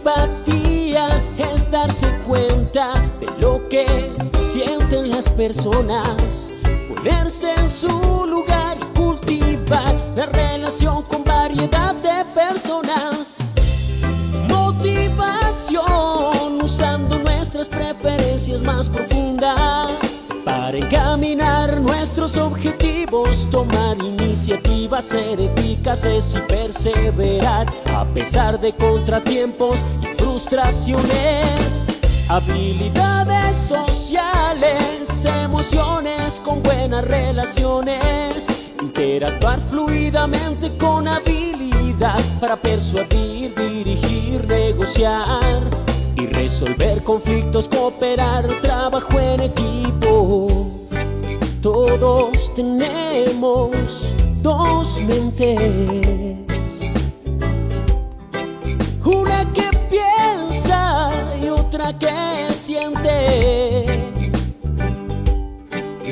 empatía es darse cuenta de lo que sienten las personas, ponerse en su lugar y cultivar la relación con variedad de personas. Motivación usando nuestras preferencias más profundas para encaminar nuestros objetivos, tomar iniciativas, ser eficaces y perseverar a pesar de contratiempos y frustraciones. Habilidades sociales, emociones con buenas relaciones, interactuar fluidamente con habilidad para persuadir, dirigir, negociar y resolver conflictos, cooperar, trabajo en equipo. Todos tenemos dos mentes, una que piensa y otra que siente.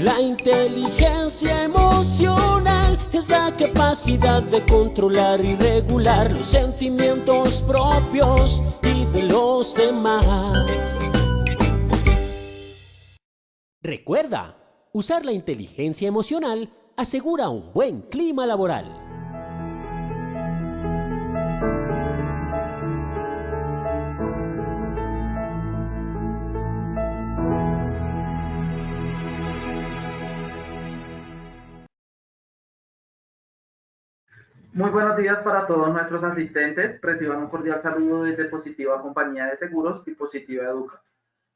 La inteligencia emocional es la capacidad de controlar y regular los sentimientos propios y de los demás. Recuerda, usar la inteligencia emocional asegura un buen clima laboral. Muy buenos días para todos nuestros asistentes. Reciban un cordial saludo desde Positiva Compañía de Seguros y Positiva Educa.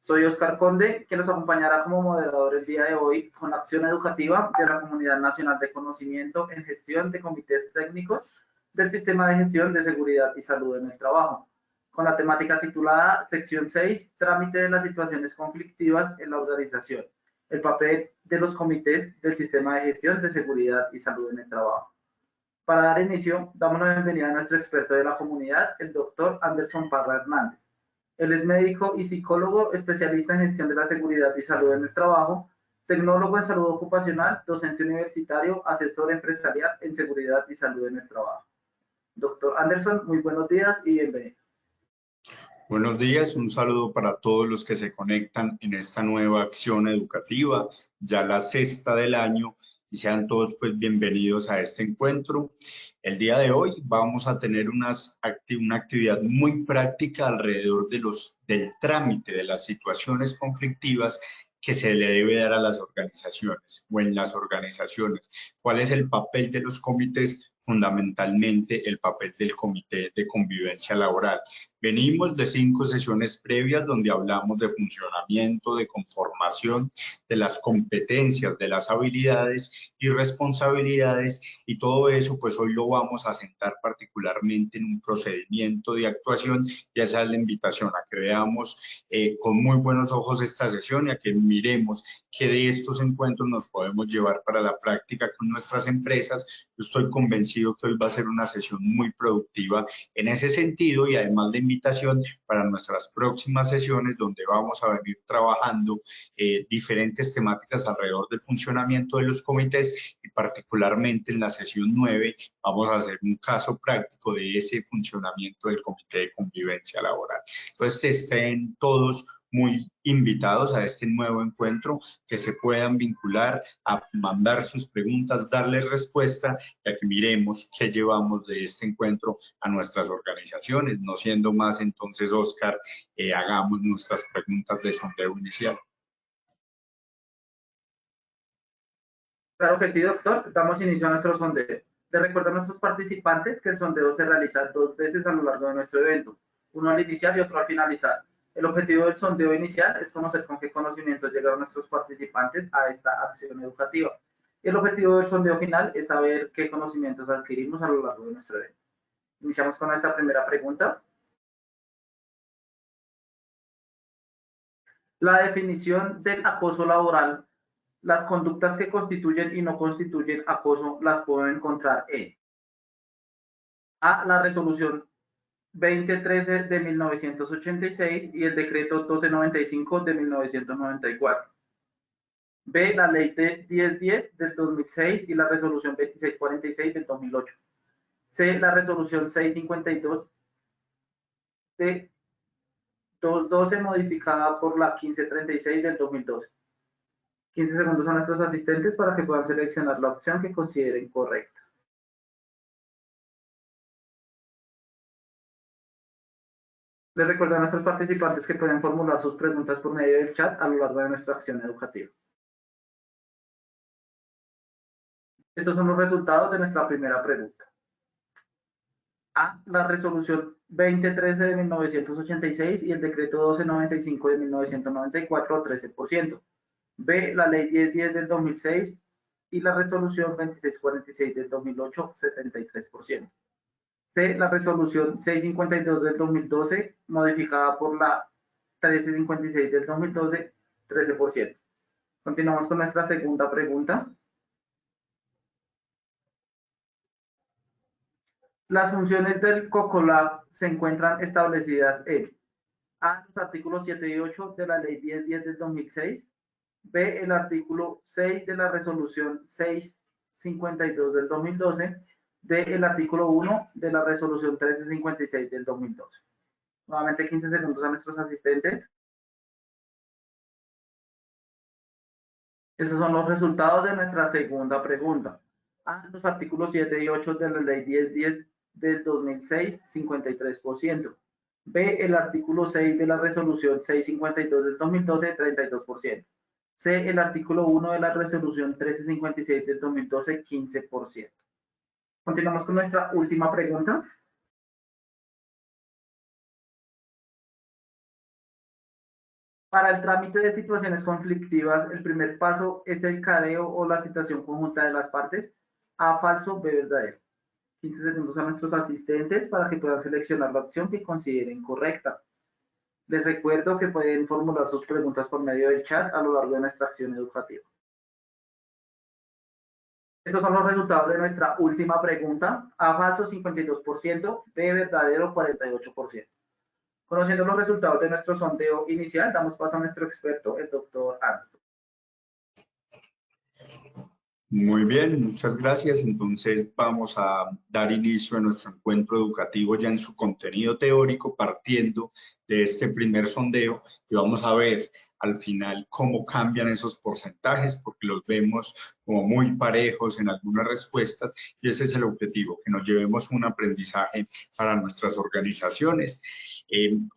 Soy Oscar Conde, que los acompañará como moderador el día de hoy con la acción educativa de la Comunidad Nacional de Conocimiento en Gestión de Comités Técnicos del Sistema de Gestión de Seguridad y Salud en el Trabajo, con la temática titulada Sección 6, Trámite de las situaciones conflictivas en la organización, el papel de los comités del Sistema de Gestión de Seguridad y Salud en el Trabajo. Para dar inicio, damos la bienvenida a nuestro experto de la comunidad, el doctor Anderson Parra Hernández. Él es médico y psicólogo, especialista en gestión de la seguridad y salud en el trabajo, tecnólogo en salud ocupacional, docente universitario, asesor empresarial en seguridad y salud en el trabajo. Doctor Anderson, muy buenos días y bienvenido. Buenos días, un saludo para todos los que se conectan en esta nueva acción educativa, ya la sexta del año, y sean todos pues bienvenidos a este encuentro. El día de hoy vamos a tener una actividad muy práctica alrededor del trámite de las situaciones conflictivas que se le debe dar a las organizaciones o en las organizaciones. ¿Cuál es el papel de los comités? Fundamentalmente el papel del Comité de Convivencia Laboral. Venimos de 5 sesiones previas donde hablamos de funcionamiento, de conformación, de las competencias, de las habilidades y responsabilidades, y todo eso pues hoy lo vamos a sentar particularmente en un procedimiento de actuación, y esa es la invitación a que veamos con muy buenos ojos esta sesión y a que miremos que de estos encuentros nos podemos llevar para la práctica con nuestras empresas. Yo estoy convencido que hoy va a ser una sesión muy productiva en ese sentido, y además de invitación para nuestras próximas sesiones donde vamos a venir trabajando diferentes temáticas alrededor del funcionamiento de los comités, y particularmente en la sesión 9 vamos a hacer un caso práctico de ese funcionamiento del Comité de Convivencia Laboral. Entonces estén todos muy invitados a este nuevo encuentro, que se puedan vincular, a mandar sus preguntas, darles respuesta, y a que miremos qué llevamos de este encuentro a nuestras organizaciones. No siendo más, entonces, Oscar, hagamos nuestras preguntas de sondeo inicial. Claro que sí, doctor. Damos inicio a nuestro sondeo. Les recuerdo a nuestros participantes que el sondeo se realiza 2 veces a lo largo de nuestro evento, uno al iniciar y otro al finalizar. El objetivo del sondeo inicial es conocer con qué conocimientos llegaron nuestros participantes a esta acción educativa. Y el objetivo del sondeo final es saber qué conocimientos adquirimos a lo largo de nuestro evento. Iniciamos con esta primera pregunta. La definición del acoso laboral. Las conductas que constituyen y no constituyen acoso las puedo encontrar en A. La resolución 2013 de 1986 y el decreto 1295 de 1994. B. La ley de 1010 del 2006 y la resolución 2646 del 2008. C. La resolución 652 de 212 modificada por la 1536 del 2012. 15 segundos a nuestros asistentes para que puedan seleccionar la opción que consideren correcta. Les recuerdo a nuestros participantes que pueden formular sus preguntas por medio del chat a lo largo de nuestra acción educativa. Estos son los resultados de nuestra primera pregunta. A. La resolución 2013 de 1986 y el decreto 1295 de 1994, 13%. B. La ley 1010 del 2006 y la resolución 2646 del 2008, 73%. C. La resolución 652 del 2012, modificada por la 1356 del 2012, 13%. Continuamos con nuestra segunda pregunta. Las funciones del COCOLAB se encuentran establecidas en A. Los artículos 7 y 8 de la ley 1010 del 2006. B. El artículo 6 de la resolución 652 del 2012. D. El artículo 1 de la resolución 1356 del 2012. Nuevamente 15 segundos a nuestros asistentes. Esos son los resultados de nuestra segunda pregunta. A. Los artículos 7 y 8 de la ley 1010 del 2006, 53%. B. El artículo 6 de la resolución 652 del 2012, 32%. C. El artículo 1 de la resolución 1356 del 2012, 15%. Continuamos con nuestra última pregunta. Para el trámite de situaciones conflictivas, el primer paso es el careo o la citación conjunta de las partes. A. Falso, B. Verdadero. 15 segundos a nuestros asistentes para que puedan seleccionar la opción que consideren correcta. Les recuerdo que pueden formular sus preguntas por medio del chat a lo largo de nuestra acción educativa. Estos son los resultados de nuestra última pregunta. A. Falso, 52%, B. Verdadero, 48%. Conociendo los resultados de nuestro sondeo inicial, damos paso a nuestro experto, el doctor Anderson. Muy bien, muchas gracias. Entonces vamos a dar inicio a nuestro encuentro educativo ya en su contenido teórico, partiendo de este primer sondeo, y vamos a ver al final cómo cambian esos porcentajes, porque los vemos como muy parejos en algunas respuestas, y ese es el objetivo, que nos llevemos un aprendizaje para nuestras organizaciones.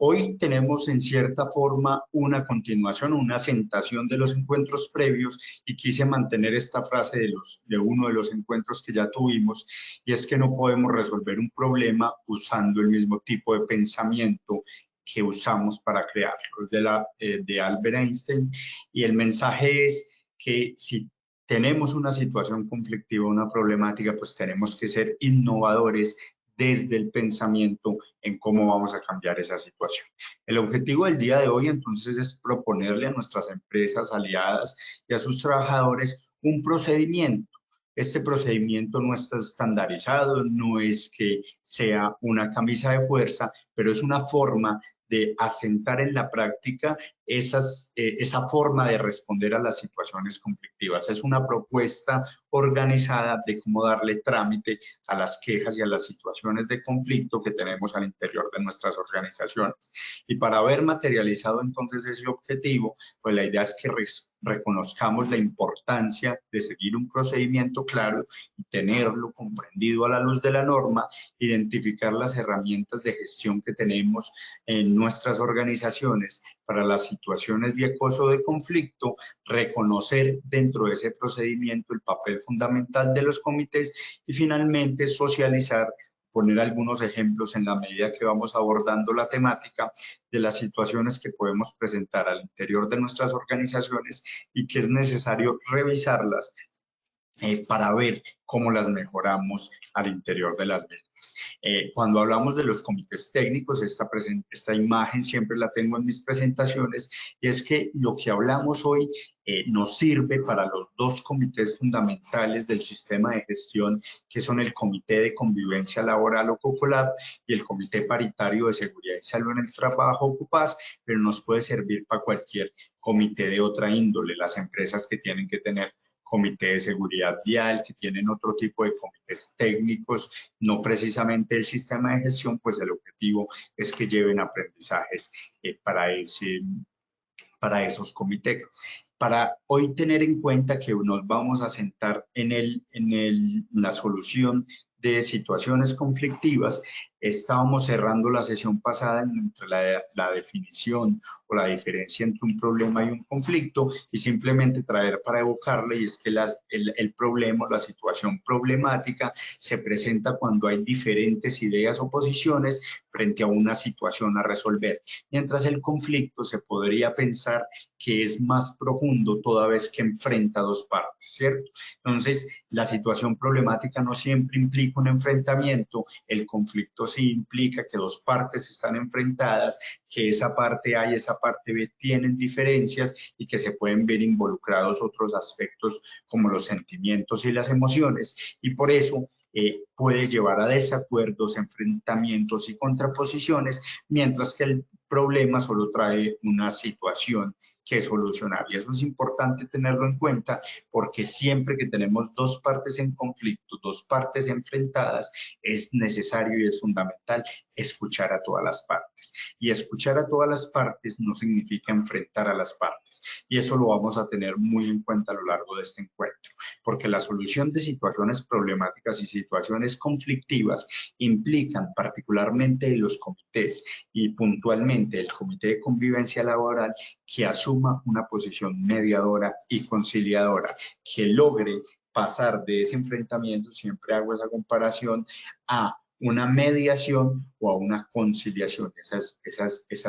Hoy tenemos en cierta forma una continuación, una asentación de los encuentros previos, y quise mantener esta frase de uno de los encuentros que ya tuvimos, y es que no podemos resolver un problema usando el mismo tipo de pensamiento que usamos para crearlo, de Albert Einstein, y el mensaje es que si tenemos una situación conflictiva, una problemática, pues tenemos que ser innovadores desde el pensamiento en cómo vamos a cambiar esa situación. El objetivo del día de hoy entonces es proponerle a nuestras empresas aliadas y a sus trabajadores un procedimiento. Este procedimiento no está estandarizado, no es que sea una camisa de fuerza, pero es una forma de asentar en la práctica esa forma de responder a las situaciones conflictivas. Es una propuesta organizada de cómo darle trámite a las quejas y a las situaciones de conflicto que tenemos al interior de nuestras organizaciones. Y para haber materializado entonces ese objetivo, pues la idea es que reconozcamos la importancia de seguir un procedimiento claro y tenerlo comprendido a la luz de la norma, identificar las herramientas de gestión que tenemos en nuestras organizaciones para las situaciones de acoso o de conflicto, reconocer dentro de ese procedimiento el papel fundamental de los comités y finalmente socializar, poner algunos ejemplos en la medida que vamos abordando la temática de las situaciones que podemos presentar al interior de nuestras organizaciones y que es necesario revisarlas para ver cómo las mejoramos al interior de las mismas. Cuando hablamos de los comités técnicos, esta imagen siempre la tengo en mis presentaciones, y es que lo que hablamos hoy nos sirve para los dos comités fundamentales del sistema de gestión, que son el Comité de Convivencia Laboral o COCOLAB y el Comité Paritario de Seguridad y Salud en el Trabajo, COPAS, pero nos puede servir para cualquier comité de otra índole, las empresas que tienen que tener comité de seguridad vial, que tienen otro tipo de comités técnicos, no precisamente el sistema de gestión, pues el objetivo es que lleven aprendizajes para esos comités. Para hoy tener en cuenta que nos vamos a sentar en la solución de situaciones conflictivas, estábamos cerrando la sesión pasada entre la definición o la diferencia entre un problema y un conflicto, y simplemente traer para evocarle, y es que el problema, la situación problemática se presenta cuando hay diferentes ideas o posiciones frente a una situación a resolver, mientras el conflicto se podría pensar que es más profundo toda vez que enfrenta dos partes, ¿cierto? Entonces, la situación problemática no siempre implica un enfrentamiento, el conflicto sí implica que dos partes están enfrentadas, que esa parte A y esa parte B tienen diferencias y que se pueden ver involucrados otros aspectos como los sentimientos y las emociones, y por eso puede llevar a desacuerdos, enfrentamientos y contraposiciones, mientras que el problema solo trae una situación que solucionar. Y eso es importante tenerlo en cuenta, porque siempre que tenemos dos partes en conflicto, dos partes enfrentadas, es necesario y es fundamental escuchar a todas las partes. Y escuchar a todas las partes no significa enfrentar a las partes. Y eso lo vamos a tener muy en cuenta a lo largo de este encuentro, porque la solución de situaciones problemáticas y situaciones conflictivas implican particularmente los comités y puntualmente el Comité de Convivencia Laboral, que asuma una posición mediadora y conciliadora, que logre pasar de ese enfrentamiento, siempre hago esa comparación, a una mediación o a una conciliación. Esa es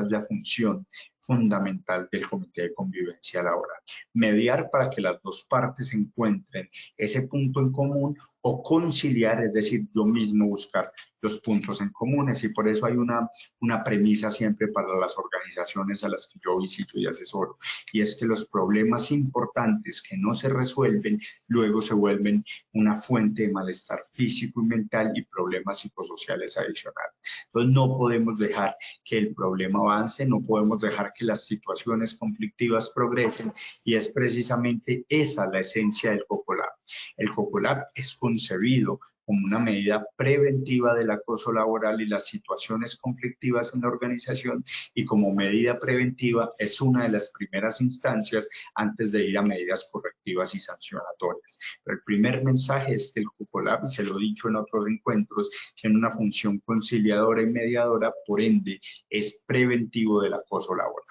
la función fundamental del Comité de Convivencia Laboral. Mediar para que las dos partes encuentren ese punto en común, o conciliar, es decir, yo mismo buscar los puntos en comunes, y por eso hay una premisa siempre para las organizaciones a las que yo visito y asesoro, y es que los problemas importantes que no se resuelven luego se vuelven una fuente de malestar físico y mental y problemas psicosociales adicionales. Entonces no podemos dejar que el problema avance, no podemos dejar que las situaciones conflictivas progresen, y es precisamente esa la esencia del COCOLAB. El COCOLAB es concebido como una medida preventiva del acoso laboral y las situaciones conflictivas en la organización, y como medida preventiva es una de las primeras instancias antes de ir a medidas correctivas y sancionatorias. Pero el primer mensaje es que el COCOLAB, y se lo he dicho en otros encuentros, tiene una función conciliadora y mediadora, por ende es preventivo del acoso laboral.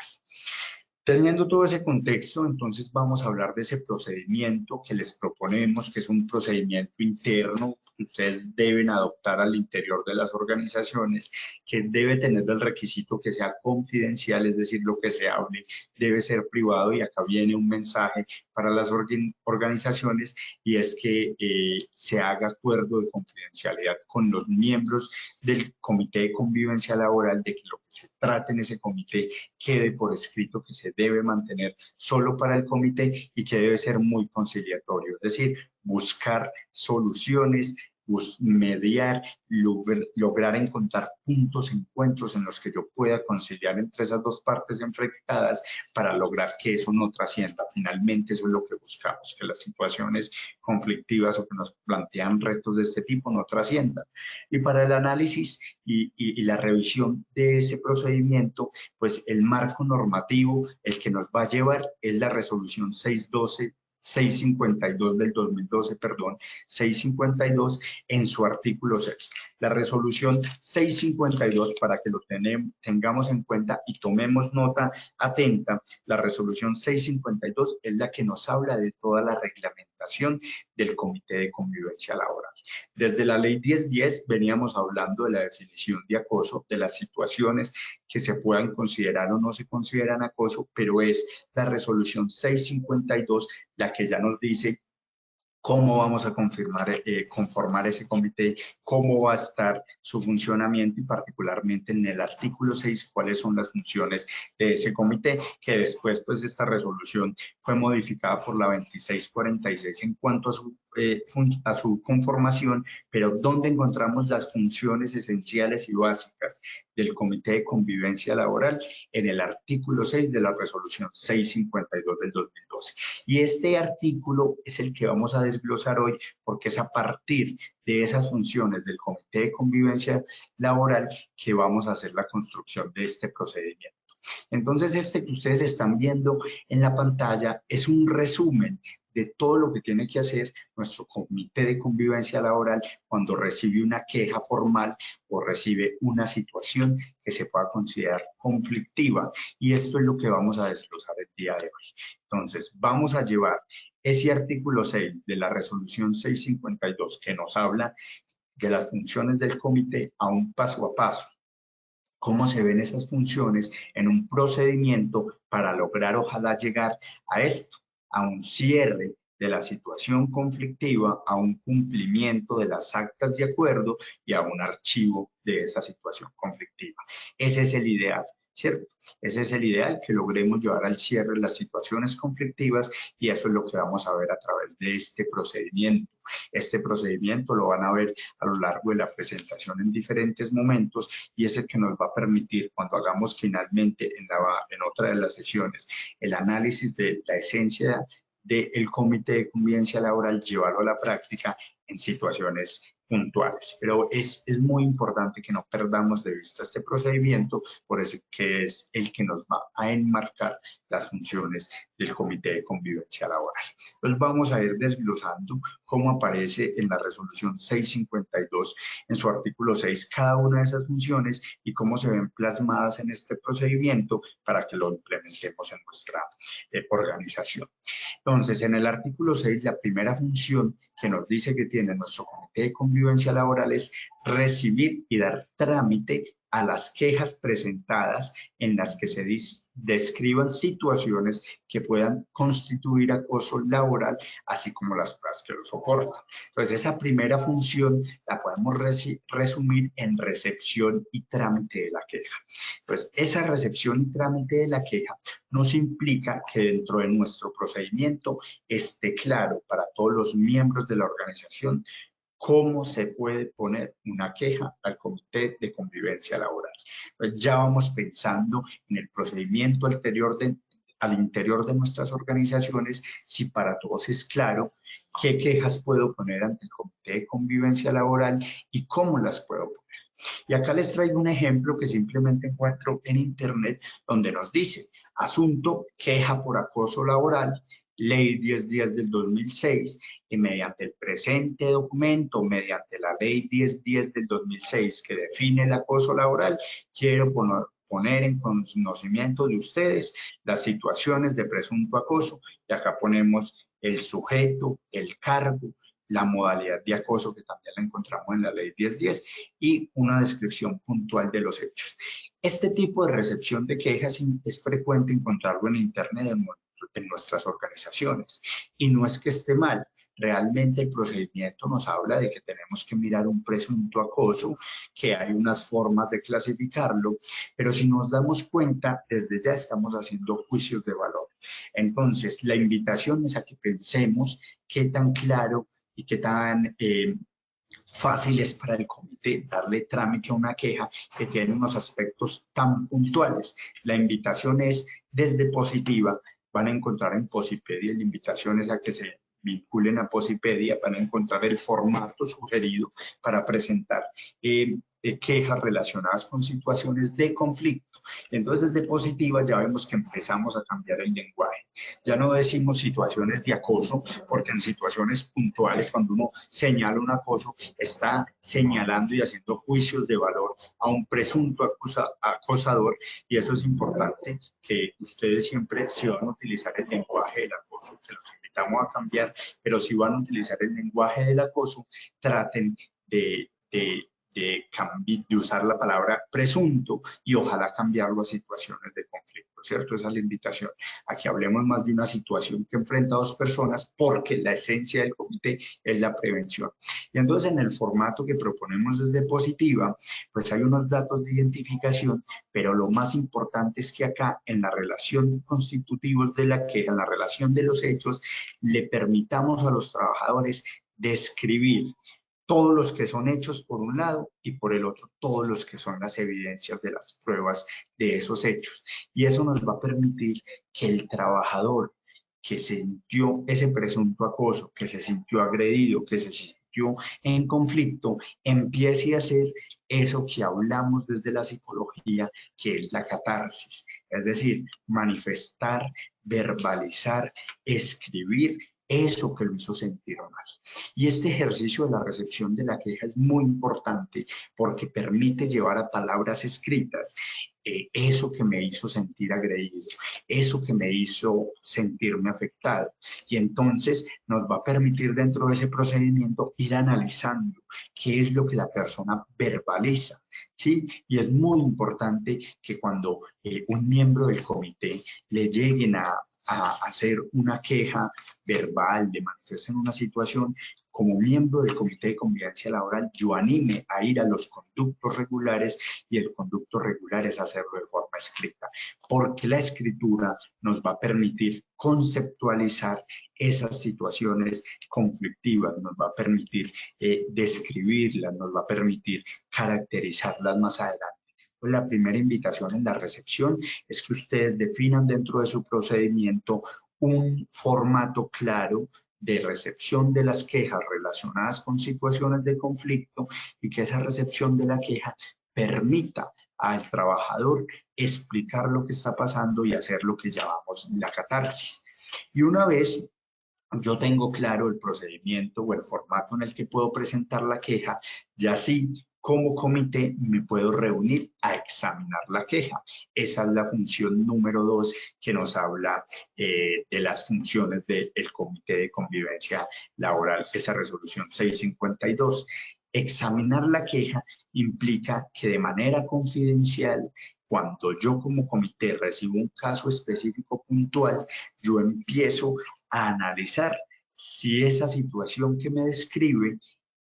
Teniendo todo ese contexto, entonces vamos a hablar de ese procedimiento que les proponemos, que es un procedimiento interno que ustedes deben adoptar al interior de las organizaciones, que debe tener el requisito que sea confidencial, es decir, lo que se hable debe ser privado, y acá viene un mensaje para las organizaciones, y es que se haga acuerdo de confidencialidad con los miembros del Comité de Convivencia Laboral, de que lo que se trate en ese comité quede por escrito, que se debe mantener solo para el comité y que debe ser muy conciliatorio, es decir, buscar soluciones, mediar, lograr encontrar puntos, encuentros en los que yo pueda conciliar entre esas dos partes enfrentadas para lograr que eso no trascienda. Finalmente eso es lo que buscamos, que las situaciones conflictivas o que nos plantean retos de este tipo no trasciendan. Y para el análisis y la revisión de ese procedimiento, pues el marco normativo, el que nos va a llevar, es la resolución 652 del 2012, perdón, 652 en su artículo 6. La resolución 652, para que lo tengamos en cuenta y tomemos nota atenta, la resolución 652 es la que nos habla de toda la reglamentación del Comité de Convivencia Laboral. Desde la ley 1010 veníamos hablando de la definición de acoso, de las situaciones que se puedan considerar o no se consideran acoso, pero es la resolución 652 la que ya nos dice cómo vamos a conformar ese comité, cómo va a estar su funcionamiento, y particularmente en el artículo 6, cuáles son las funciones de ese comité, que después pues esta resolución fue modificada por la 2646 en cuanto a su conformación, pero donde encontramos las funciones esenciales y básicas del Comité de Convivencia Laboral en el artículo 6 de la resolución 652 del 2012. Y este artículo es el que vamos a desglosar hoy porque es a partir de esas funciones del Comité de Convivencia Laboral que vamos a hacer la construcción de este procedimiento. Entonces, este que ustedes están viendo en la pantalla es un resumen de todo lo que tiene que hacer nuestro Comité de Convivencia Laboral cuando recibe una queja formal o recibe una situación que se pueda considerar conflictiva. Y esto es lo que vamos a desglosar el día de hoy. Entonces, vamos a llevar ese artículo 6 de la resolución 652 que nos habla de las funciones del comité a un paso a paso. Cómo se ven esas funciones en un procedimiento para lograr, ojalá, llegar a esto, a un cierre de la situación conflictiva, a un cumplimiento de las actas de acuerdo y a un archivo de esa situación conflictiva. Ese es el ideal, ¿cierto? Ese es el ideal, que logremos llevar al cierre las situaciones conflictivas, y eso es lo que vamos a ver a través de este procedimiento. Este procedimiento lo van a ver a lo largo de la presentación en diferentes momentos, y es el que nos va a permitir, cuando hagamos finalmente en otra de las sesiones el análisis de la esencia del Comité de Convivencia Laboral, llevarlo a la práctica en situaciones puntuales. Pero es muy importante que no perdamos de vista este procedimiento, por eso que es el que nos va a enmarcar las funciones del Comité de Convivencia Laboral. Entonces vamos a ir desglosando cómo aparece en la resolución 652 en su artículo 6 cada una de esas funciones y cómo se ven plasmadas en este procedimiento para que lo implementemos en nuestra organización. Entonces, en el artículo 6, la primera función que nos dice que tiene nuestro Comité de Convivencia Laboral es recibir y dar trámite a las quejas presentadas en las que se describan situaciones que puedan constituir acoso laboral, así como las pruebas que lo soportan. Entonces, esa primera función la podemos resumir en recepción y trámite de la queja. Entonces, esa recepción y trámite de la queja nos implica que dentro de nuestro procedimiento esté claro para todos los miembros de la organización cómo se puede poner una queja al Comité de Convivencia Laboral. Pues ya vamos pensando en el procedimiento al interior de nuestras organizaciones, si para todos es claro qué quejas puedo poner ante el Comité de Convivencia Laboral y cómo las puedo poner. Y acá les traigo un ejemplo que simplemente encuentro en internet, donde nos dice: asunto, queja por acoso laboral, Ley 1010 del 2006, y mediante el presente documento, mediante la Ley 1010 del 2006 que define el acoso laboral, quiero poner en conocimiento de ustedes las situaciones de presunto acoso, y acá ponemos el sujeto, el cargo, la modalidad de acoso, que también la encontramos en la Ley 1010, y una descripción puntual de los hechos. Este tipo de recepción de quejas es frecuente encontrarlo en internet en nuestras organizaciones, y no es que esté mal. Realmente el procedimiento nos habla de que tenemos que mirar un presunto acoso, que hay unas formas de clasificarlo, pero si nos damos cuenta, desde ya estamos haciendo juicios de valor. Entonces, la invitación es a que pensemos qué tan claro y qué tan fácil es para el comité darle trámite a una queja que tiene unos aspectos tan puntuales. La invitación es desde Positiva. Van a encontrar en Posipedia la invitación es a que se vinculen a Posipedia, van a encontrar el formato sugerido para presentar quejas relacionadas con situaciones de conflicto. Entonces, desde Positiva ya vemos que empezamos a cambiar el lenguaje. Ya no decimos situaciones de acoso, porque en situaciones puntuales, cuando uno señala un acoso, está señalando y haciendo juicios de valor a un presunto acosador, y eso es importante, que ustedes siempre, si van a utilizar el lenguaje del acoso, que los invitamos a cambiar, pero si van a utilizar el lenguaje del acoso, traten de usar la palabra presunto, y ojalá cambiarlo a situaciones de conflicto, ¿cierto? Esa es la invitación. Aquí hablemos más de una situación que enfrenta a dos personas, porque la esencia del comité es la prevención. Y entonces, en el formato que proponemos desde Positiva, pues hay unos datos de identificación, pero lo más importante es que acá, en la relación constitutivos de la queja, en la relación de los hechos, le permitamos a los trabajadores describir todos los que son hechos por un lado y por el otro todos los que son las evidencias de las pruebas de esos hechos. Y eso nos va a permitir que el trabajador que sintió ese presunto acoso, que se sintió agredido, que se sintió en conflicto, empiece a hacer eso que hablamos desde la psicología, que es la catarsis, es decir, manifestar, verbalizar, escribir eso que lo hizo sentir mal. Y este ejercicio de la recepción de la queja es muy importante porque permite llevar a palabras escritas eso que me hizo sentir agredido, eso que me hizo sentirme afectado. Y entonces nos va a permitir dentro de ese procedimiento ir analizando qué es lo que la persona verbaliza, ¿sí? Y es muy importante que cuando un miembro del comité le lleguen a hacer una queja verbal, de manifestar una situación, como miembro del Comité de Convivencia Laboral, yo anime a ir a los conductos regulares y el conducto regular es hacerlo de forma escrita, porque la escritura nos va a permitir conceptualizar esas situaciones conflictivas, nos va a permitir describirlas, nos va a permitir caracterizarlas más adelante. Pues la primera invitación en la recepción es que ustedes definan dentro de su procedimiento un formato claro de recepción de las quejas relacionadas con situaciones de conflicto y que esa recepción de la queja permita al trabajador explicar lo que está pasando y hacer lo que llamamos la catarsis. Y una vez yo tengo claro el procedimiento o el formato en el que puedo presentar la queja, ya sí, como comité me puedo reunir a examinar la queja. Esa es la función número 2 que nos habla de las funciones del Comité de Convivencia Laboral, esa resolución 652. Examinar la queja implica que de manera confidencial, cuando yo como comité recibo un caso específico puntual, yo empiezo a analizar si esa situación que me describe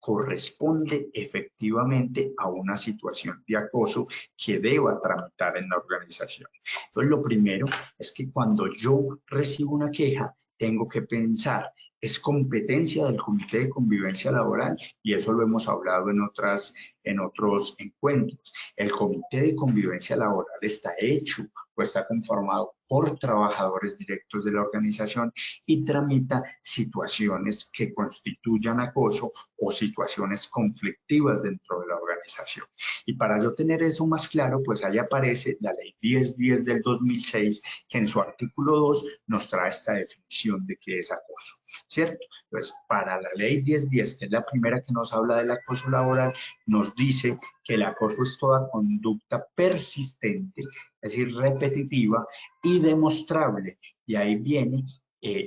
corresponde efectivamente a una situación de acoso que deba tramitar en la organización. Entonces, lo primero es que cuando yo recibo una queja, tengo que pensar, es competencia del Comité de Convivencia Laboral y eso lo hemos hablado en otros encuentros. El Comité de Convivencia Laboral está hecho o está conformado por trabajadores directos de la organización y tramita situaciones que constituyan acoso o situaciones conflictivas dentro de la organización. Y para yo tener eso más claro, pues ahí aparece la Ley 1010 del 2006, que en su artículo 2 nos trae esta definición de qué es acoso, ¿cierto? Entonces, para la Ley 1010, que es la primera que nos habla del acoso laboral, nos dice que el acoso es toda conducta persistente, es decir, repetitiva y demostrable. Y ahí viene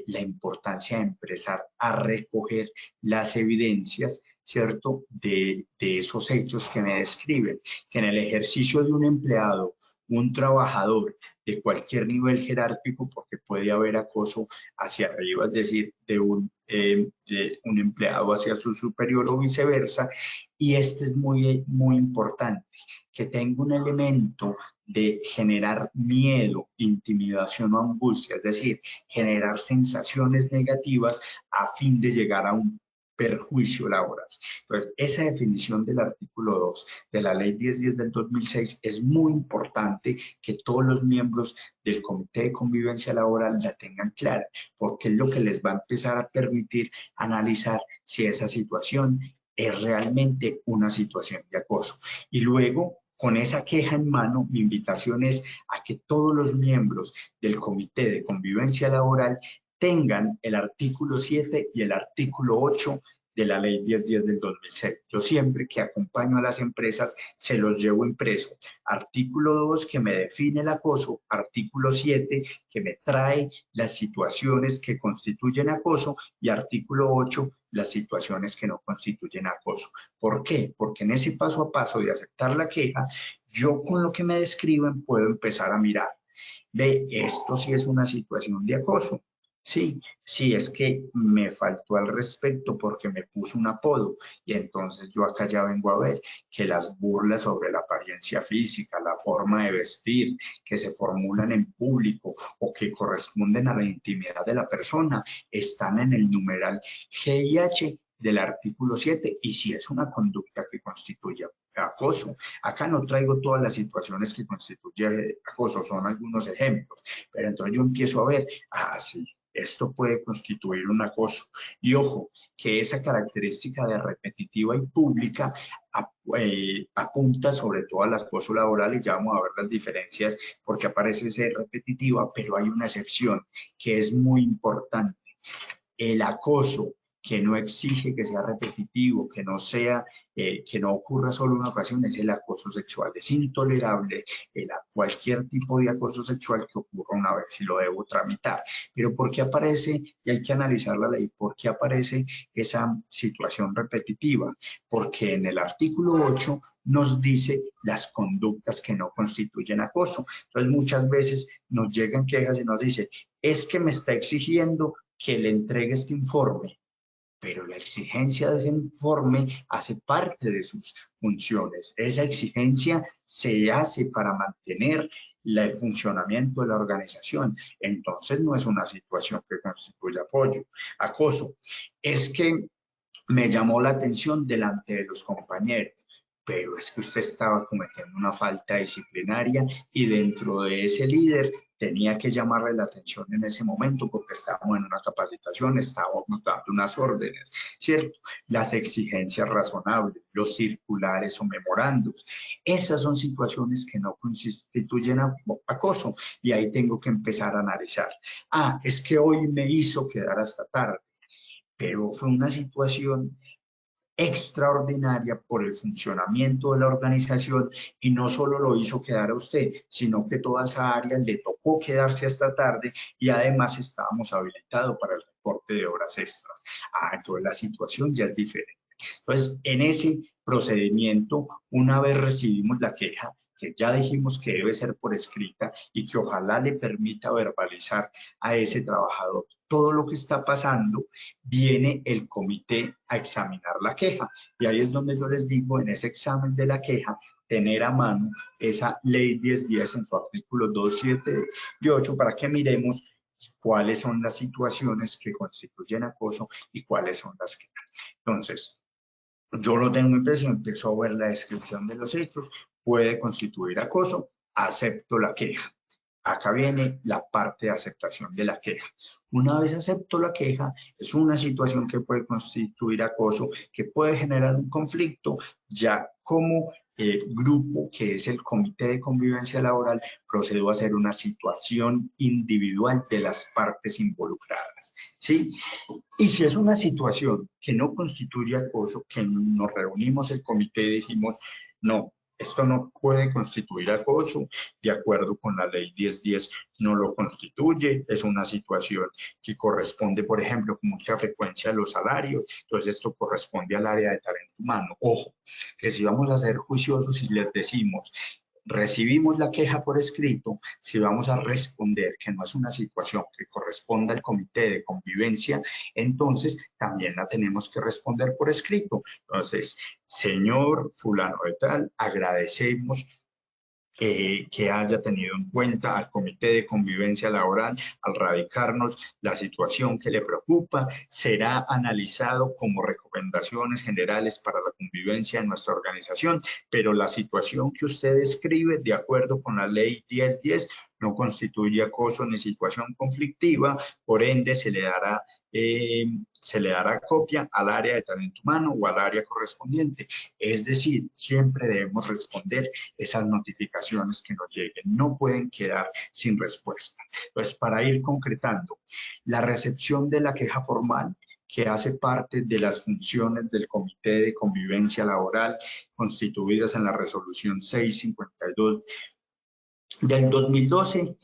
la importancia de empezar a recoger las evidencias, ¿cierto?, de esos hechos que me describen, que en el ejercicio de un empleado, un trabajador de cualquier nivel jerárquico, porque puede haber acoso hacia arriba, es decir, de un empleado hacia su superior o viceversa, y este es muy importante, que tenga un elemento de generar miedo, intimidación o angustia, es decir, generar sensaciones negativas a fin de llegar a un perjuicio laboral. Entonces, esa definición del artículo 2 de la Ley 1010 del 2006 es muy importante que todos los miembros del Comité de Convivencia Laboral la tengan clara, porque es lo que les va a empezar a permitir analizar si esa situación es realmente una situación de acoso. Y luego, con esa queja en mano, mi invitación es a que todos los miembros del Comité de Convivencia Laboral tengan el artículo 7 y el artículo 8 de la Ley 1010 del 2006. Yo siempre que acompaño a las empresas se los llevo impreso. Artículo 2 que me define el acoso, artículo 7 que me trae las situaciones que constituyen acoso y artículo 8 las situaciones que no constituyen acoso. ¿Por qué? Porque en ese paso a paso de aceptar la queja, yo con lo que me describen puedo empezar a mirar. Ve, esto sí es una situación de acoso. Sí, es que me faltó al respecto porque me puso un apodo y entonces yo acá ya vengo a ver que las burlas sobre la apariencia física, la forma de vestir, que se formulan en público o que corresponden a la intimidad de la persona, están en el numeral GIH del artículo 7 y si es una conducta que constituye acoso. Acá no traigo todas las situaciones que constituye acoso, son algunos ejemplos, pero entonces yo empiezo a ver, sí, esto puede constituir un acoso. Y ojo, que esa característica de repetitiva y pública apunta sobre todo al acoso laboral, y ya vamos a ver las diferencias porque aparece ser repetitiva, pero hay una excepción que es muy importante. El acoso que no exige que sea repetitivo, que no sea, que no ocurra solo una ocasión, es el acoso sexual. Es intolerable cualquier tipo de acoso sexual que ocurra una vez y lo debo tramitar. Pero ¿por qué aparece? Y hay que analizar la ley. ¿Por qué aparece esa situación repetitiva? Porque en el artículo 8 nos dice las conductas que no constituyen acoso. Entonces muchas veces nos llegan quejas y nos dice, es que me está exigiendo que le entregue este informe, pero la exigencia de ese informe hace parte de sus funciones. Esa exigencia se hace para mantener el funcionamiento de la organización. Entonces no es una situación que constituye acoso. Es que me llamó la atención delante de los compañeros, pero es que usted estaba cometiendo una falta disciplinaria y dentro de ese líder tenía que llamarle la atención en ese momento porque estábamos en una capacitación, estábamos dando unas órdenes, ¿cierto? Las exigencias razonables, los circulares o memorandos, esas son situaciones que no constituyen acoso y ahí tengo que empezar a analizar. Es que hoy me hizo quedar hasta tarde, pero fue una situación extraordinaria por el funcionamiento de la organización y no solo lo hizo quedar a usted, sino que toda esa área le tocó quedarse hasta tarde y además estábamos habilitados para el reporte de horas extras. Entonces la situación ya es diferente. Entonces, en ese procedimiento, una vez recibimos la queja, que ya dijimos que debe ser por escrita y que ojalá le permita verbalizar a ese trabajador todo lo que está pasando, viene el comité a examinar la queja. Y ahí es donde yo les digo, en ese examen de la queja, tener a mano esa ley 1010 en su artículo 2, 7 y 8 para que miremos cuáles son las situaciones que constituyen acoso y cuáles son las que no. Entonces, yo lo tengo impreso, empiezo a ver la descripción de los hechos, puede constituir acoso, acepto la queja. Acá viene la parte de aceptación de la queja. Una vez acepto la queja, es una situación que puede constituir acoso, que puede generar un conflicto, ya como grupo, que es el Comité de Convivencia Laboral, procedo a hacer una situación individual de las partes involucradas, ¿sí? Y si es una situación que no constituye acoso, que nos reunimos el comité y dijimos, no, esto no puede constituir acoso, de acuerdo con la ley 1010 no lo constituye, es una situación que corresponde, por ejemplo, con mucha frecuencia a los salarios, entonces esto corresponde al área de talento humano. Ojo, que si vamos a ser juiciosos y les decimos, recibimos la queja por escrito, si vamos a responder que no es una situación que corresponda al comité de convivencia, entonces también la tenemos que responder por escrito. Entonces, señor fulano de tal, agradecemos que haya tenido en cuenta al Comité de Convivencia Laboral al radicarnos la situación que le preocupa, será analizado como recomendaciones generales para la convivencia en nuestra organización, pero la situación que usted describe, de acuerdo con la ley 1010, no constituye acoso ni situación conflictiva, por ende se le dará copia al área de talento humano o al área correspondiente. Es decir, siempre debemos responder esas notificaciones que nos lleguen, no pueden quedar sin respuesta. Entonces, para ir concretando, la recepción de la queja formal, que hace parte de las funciones del Comité de Convivencia Laboral constituidas en la Resolución 652 del 2012,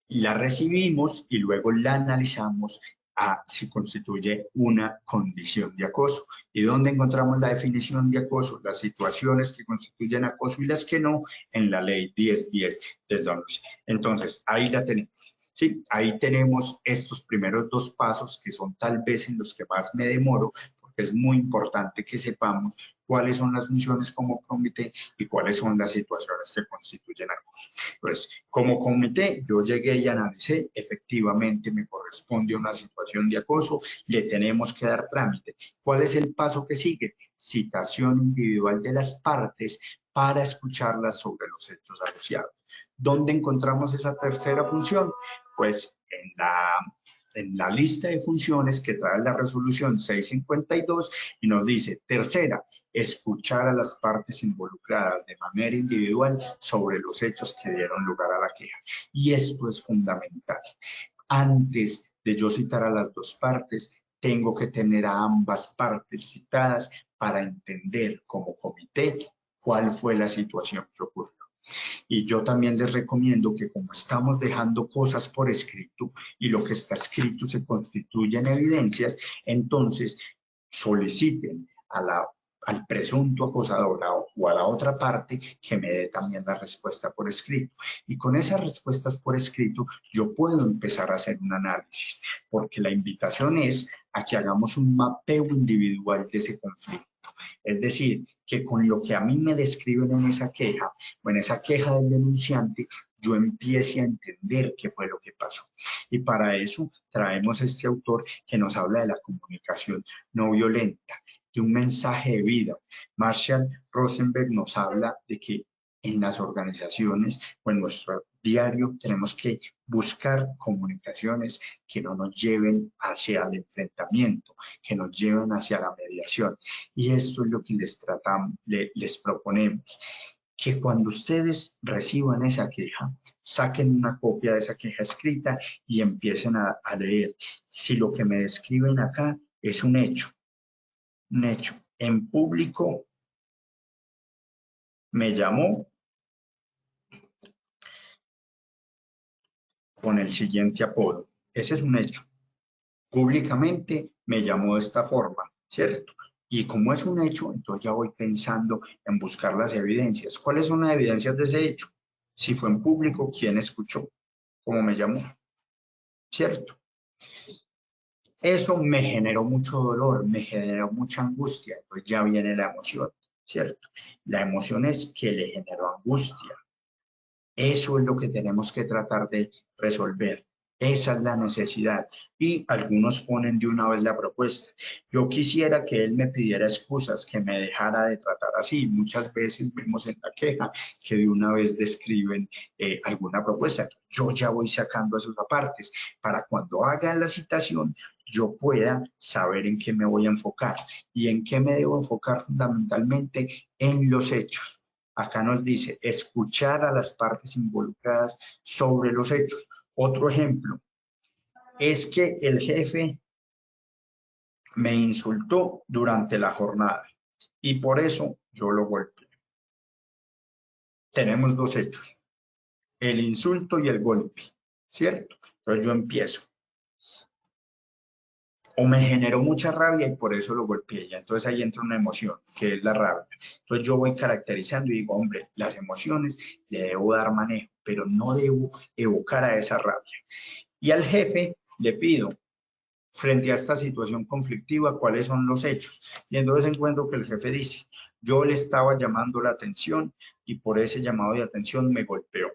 la recibimos y luego la analizamos a si constituye una condición de acoso. ¿Y dónde encontramos la definición de acoso? Las situaciones que constituyen acoso y las que no, en la ley 1010 del 2012. Entonces, ahí la tenemos. Sí, ahí tenemos estos primeros dos pasos que son tal vez en los que más me demoro, porque es muy importante que sepamos cuáles son las funciones como comité y cuáles son las situaciones que constituyen acoso. Entonces, como comité, yo llegué y analicé, efectivamente me corresponde una situación de acoso, le tenemos que dar trámite. ¿Cuál es el paso que sigue? Citación individual de las partes para escucharlas sobre los hechos asociados. ¿Dónde encontramos esa tercera función? Pues en la lista de funciones que trae la resolución 652 y nos dice, tercera, escuchar a las partes involucradas de manera individual sobre los hechos que dieron lugar a la queja. Y esto es fundamental. Antes de yo citar a las dos partes, tengo que tener a ambas partes citadas para entender como comité cuál fue la situación que ocurrió. Y yo también les recomiendo que como estamos dejando cosas por escrito y lo que está escrito se constituye en evidencias, entonces soliciten al presunto acosador o a la otra parte que me dé también la respuesta por escrito. Y con esas respuestas por escrito yo puedo empezar a hacer un análisis, porque la invitación es a que hagamos un mapeo individual de ese conflicto. Es decir, que con lo que a mí me describen en esa queja o en esa queja del denunciante, yo empiece a entender qué fue lo que pasó. Y para eso traemos este autor que nos habla de la comunicación no violenta, de un mensaje de vida. Marshall Rosenberg nos habla de que en las organizaciones o en nuestro diario tenemos que buscar comunicaciones que no nos lleven hacia el enfrentamiento, que nos lleven hacia la mediación. Y esto es lo que les proponemos. Que cuando ustedes reciban esa queja, saquen una copia de esa queja escrita y empiecen a leer si lo que me describen acá es un hecho. Un hecho. En público me llamó con el siguiente apodo. Ese es un hecho. Públicamente me llamó de esta forma, ¿cierto? Y como es un hecho, entonces ya voy pensando en buscar las evidencias. ¿Cuáles son las evidencias de ese hecho? Si fue en público, ¿quién escuchó? ¿Cómo me llamó? ¿Cierto? Eso me generó mucho dolor, me generó mucha angustia. Pues ya viene la emoción, ¿cierto? La emoción es que le generó angustia. Eso es lo que tenemos que tratar de resolver. Esa es la necesidad. Y algunos ponen de una vez la propuesta. Yo quisiera que él me pidiera excusas, que me dejara de tratar así. Muchas veces vemos en la queja que de una vez describen alguna propuesta. Yo ya voy sacando esos apartes para cuando haga la citación yo pueda saber en qué me voy a enfocar. ¿Y en qué me debo enfocar? Fundamentalmente en los hechos. Acá nos dice escuchar a las partes involucradas sobre los hechos. Otro ejemplo es que el jefe me insultó durante la jornada y por eso yo lo golpeé. Tenemos dos hechos, el insulto y el golpe, ¿cierto? Entonces yo empiezo. O me generó mucha rabia y por eso lo golpeé. Ya entonces ahí entra una emoción, que es la rabia. Entonces yo voy caracterizando y digo, hombre, las emociones le debo dar manejo, pero no debo evocar a esa rabia. Y al jefe le pido, frente a esta situación conflictiva, cuáles son los hechos. Y entonces encuentro que el jefe dice, yo le estaba llamando la atención y por ese llamado de atención me golpeó.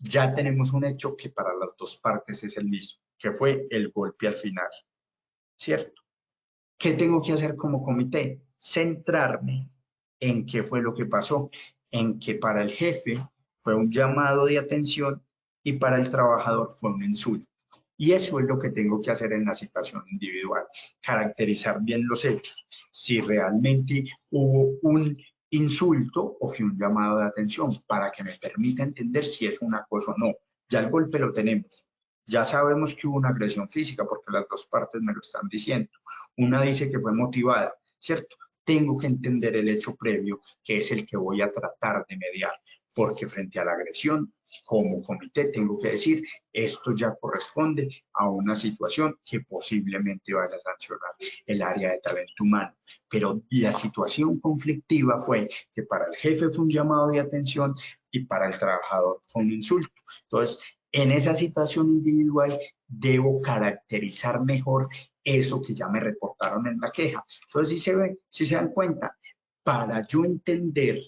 Ya tenemos un hecho que para las dos partes es el mismo, que fue el golpe al final. ¿Cierto? ¿Qué tengo que hacer como comité? Centrarme en qué fue lo que pasó, en que para el jefe fue un llamado de atención y para el trabajador fue un insulto. Y eso es lo que tengo que hacer en la situación individual, caracterizar bien los hechos, si realmente hubo un insulto o fue un llamado de atención, para que me permita entender si es un acoso o no. Ya el golpe lo tenemos. Ya sabemos que hubo una agresión física porque las dos partes me lo están diciendo. Una dice que fue motivada, ¿cierto? Tengo que entender el hecho previo, que es el que voy a tratar de mediar, porque frente a la agresión, como comité, tengo que decir, esto ya corresponde a una situación que posiblemente vaya a sancionar el área de talento humano. Pero la situación conflictiva fue que para el jefe fue un llamado de atención y para el trabajador fue un insulto. Entonces, en esa situación individual debo caracterizar mejor eso que ya me reportaron en la queja. Entonces, si se dan cuenta, para yo entender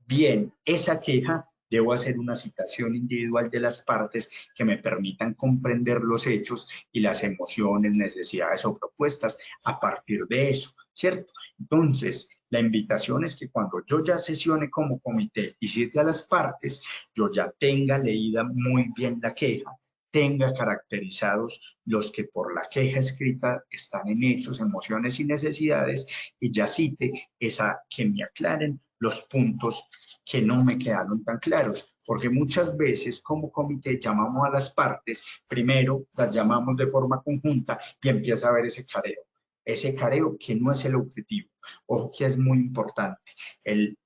bien esa queja, debo hacer una citación individual de las partes que me permitan comprender los hechos y las emociones, necesidades o propuestas a partir de eso, ¿cierto? Entonces, la invitación es que cuando yo ya sesione como comité y cite a las partes, yo ya tenga leída muy bien la queja, tenga caracterizados los que por la queja escrita están en hechos, emociones y necesidades, y ya cite esa que me aclaren los puntos que no me quedaron tan claros, porque muchas veces como comité llamamos a las partes, primero las llamamos de forma conjunta y empieza a haber ese careo que no es el objetivo. Ojo que es muy importante,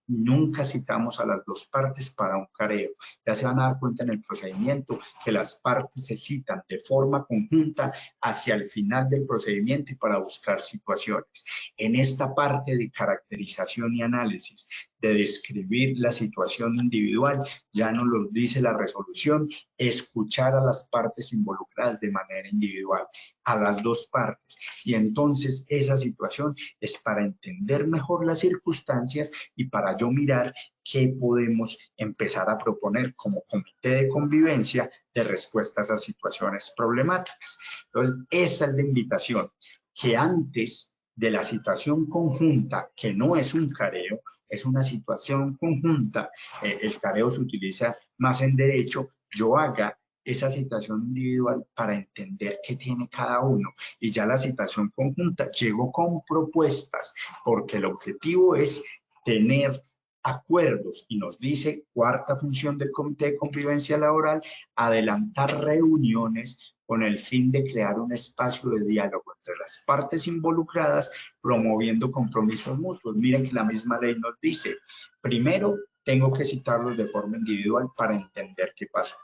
nunca citamos a las dos partes para un careo. Ya se van a dar cuenta en el procedimiento que las partes se citan de forma conjunta hacia el final del procedimiento y para buscar situaciones. En esta parte de caracterización y análisis, de describir la situación individual, ya nos lo dice la resolución, escuchar a las partes involucradas de manera individual, a las dos partes. Y entonces esa situación es para entender mejor las circunstancias y para yo mirar qué podemos empezar a proponer como comité de convivencia de respuestas a situaciones problemáticas. Entonces, esa es la invitación, que antes de la situación conjunta, que no es un careo, es una situación conjunta, el careo se utiliza más en derecho, yo haga esa citación individual para entender qué tiene cada uno, y ya la citación conjunta llego con propuestas, porque el objetivo es tener acuerdos, y nos dice cuarta función del Comité de Convivencia Laboral, adelantar reuniones con el fin de crear un espacio de diálogo entre las partes involucradas, promoviendo compromisos mutuos. Miren que la misma ley nos dice, primero tengo que citarlos de forma individual para entender qué pasó.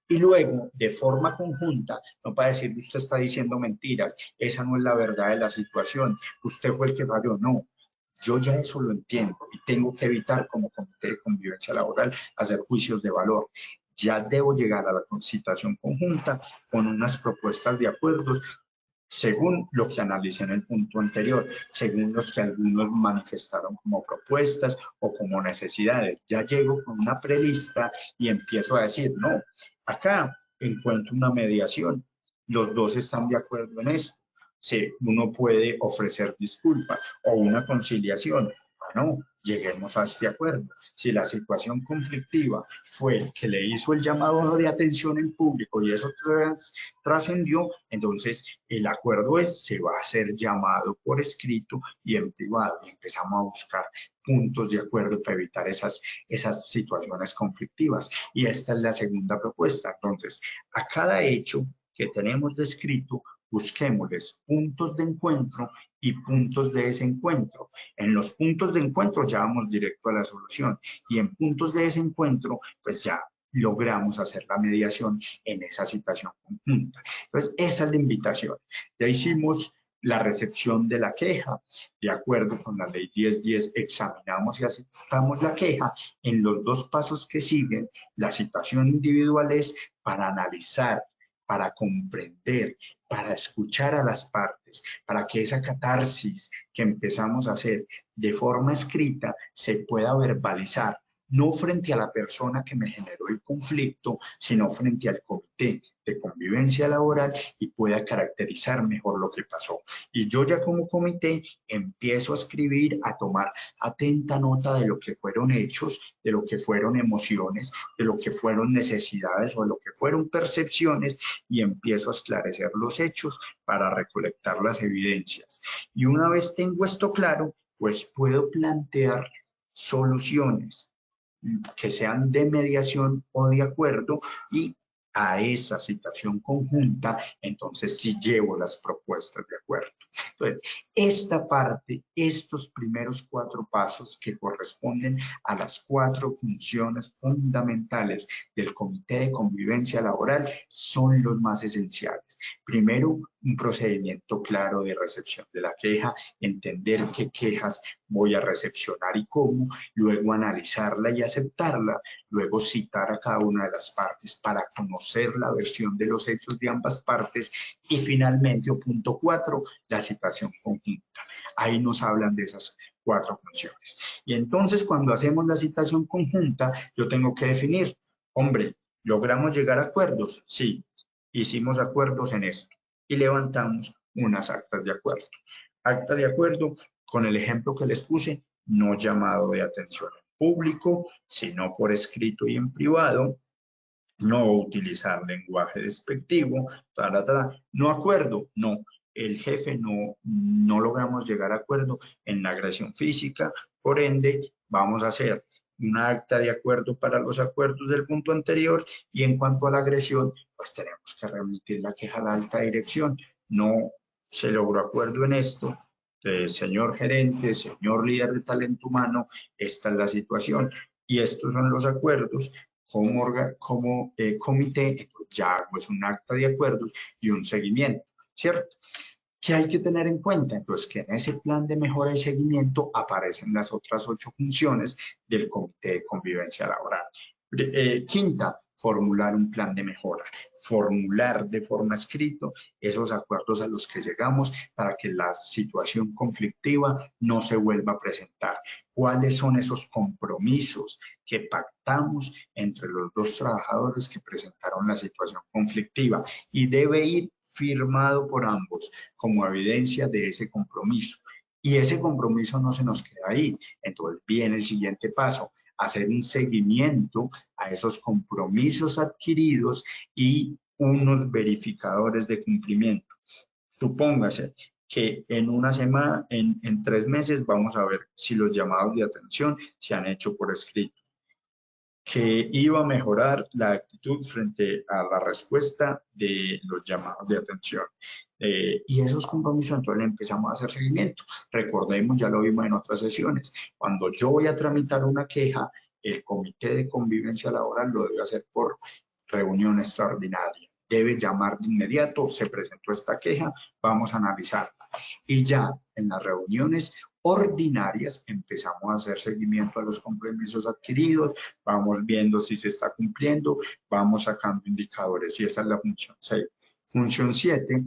Y luego, de forma conjunta, no para decir usted está diciendo mentiras, esa no es la verdad de la situación, usted fue el que falló, no. Yo ya eso lo entiendo y tengo que evitar como comité de convivencia laboral hacer juicios de valor. Ya debo llegar a la citación conjunta con unas propuestas de acuerdos según lo que analicé en el punto anterior, según los que algunos manifestaron como propuestas o como necesidades. Ya llego con una prelista y empiezo a decir, no, acá encuentro una mediación, los dos están de acuerdo en esto. Sí, uno puede ofrecer disculpas o una conciliación. No, lleguemos a este acuerdo. Si la situación conflictiva fue el que le hizo el llamado de atención en público y eso trascendió, entonces el acuerdo se va a hacer llamado por escrito y en privado, y empezamos a buscar puntos de acuerdo para evitar esas situaciones conflictivas. Y esta es la segunda propuesta. Entonces, a cada hecho que tenemos descrito, busquémosles puntos de encuentro y puntos de desencuentro. En los puntos de encuentro ya vamos directo a la solución, y en puntos de desencuentro pues ya logramos hacer la mediación en esa situación conjunta. Entonces, esa es la invitación. Ya hicimos la recepción de la queja, de acuerdo con la ley 1010, examinamos y aceptamos la queja. En los dos pasos que siguen, la citación individual es para analizar, para comprender, para escuchar a las partes, para que esa catarsis que empezamos a hacer de forma escrita se pueda verbalizar, no frente a la persona que me generó el conflicto, sino frente al comité de convivencia laboral, y pueda caracterizar mejor lo que pasó. Y yo ya como comité empiezo a escribir, a tomar atenta nota de lo que fueron hechos, de lo que fueron emociones, de lo que fueron necesidades o de lo que fueron percepciones, y empiezo a esclarecer los hechos para recolectar las evidencias. Y una vez tengo esto claro, pues puedo plantear soluciones que sean de mediación o de acuerdo, y a esa citación conjunta, entonces sí llevo las propuestas de acuerdo. Entonces, esta parte, estos primeros 4 pasos que corresponden a las 4 funciones fundamentales del Comité de Convivencia Laboral son los más esenciales. Primero, un procedimiento claro de recepción de la queja, entender qué quejas voy a recepcionar y cómo, luego analizarla y aceptarla, luego citar a cada una de las partes para conocer la versión de los hechos de ambas partes y finalmente, o punto 4, la citación conjunta. Ahí nos hablan de esas 4 funciones. Y entonces cuando hacemos la citación conjunta, yo tengo que definir, hombre, ¿logramos llegar a acuerdos? Sí, hicimos acuerdos en esto y levantamos unas actas de acuerdo. Acta de acuerdo, con el ejemplo que les puse, no llamado de atención en público, sino por escrito y en privado, no utilizar lenguaje despectivo, no acuerdo, no. El jefe no logramos llegar a acuerdo en la agresión física, por ende, vamos a hacer una acta de acuerdo para los acuerdos del punto anterior y en cuanto a la agresión, pues tenemos que remitir la queja a la alta dirección. No se logró acuerdo en esto, señor gerente, señor líder de talento humano, esta es la situación y estos son los acuerdos. Como comité, entonces ya hago es un acta de acuerdos y un seguimiento, ¿cierto? ¿Qué hay que tener en cuenta? Entonces, que en ese plan de mejora y seguimiento aparecen las otras 8 funciones del Comité de Convivencia Laboral. Quinta, formular un plan de mejora. Formular de forma escrita esos acuerdos a los que llegamos para que la situación conflictiva no se vuelva a presentar. ¿Cuáles son esos compromisos que pactamos entre los 2 trabajadores que presentaron la situación conflictiva? Y debe ir firmado por ambos como evidencia de ese compromiso. Y ese compromiso no se nos queda ahí. Entonces viene el siguiente paso, hacer un seguimiento a esos compromisos adquiridos y unos verificadores de cumplimiento. Supóngase que en una semana, en 3 meses, vamos a ver si los llamados de atención se han hecho por escrito. Que iba a mejorar la actitud frente a la respuesta de los llamados de atención. Y esos compromisos, entonces empezamos a hacer seguimiento. Recordemos, ya lo vimos en otras sesiones, cuando yo voy a tramitar una queja, el Comité de Convivencia Laboral lo debe hacer por reunión extraordinaria. Debe llamar de inmediato, se presentó esta queja, vamos a analizarla. Y ya en las reuniones ordinarias empezamos a hacer seguimiento a los compromisos adquiridos, vamos viendo si se está cumpliendo, vamos sacando indicadores y esa es la función 6. Función 7,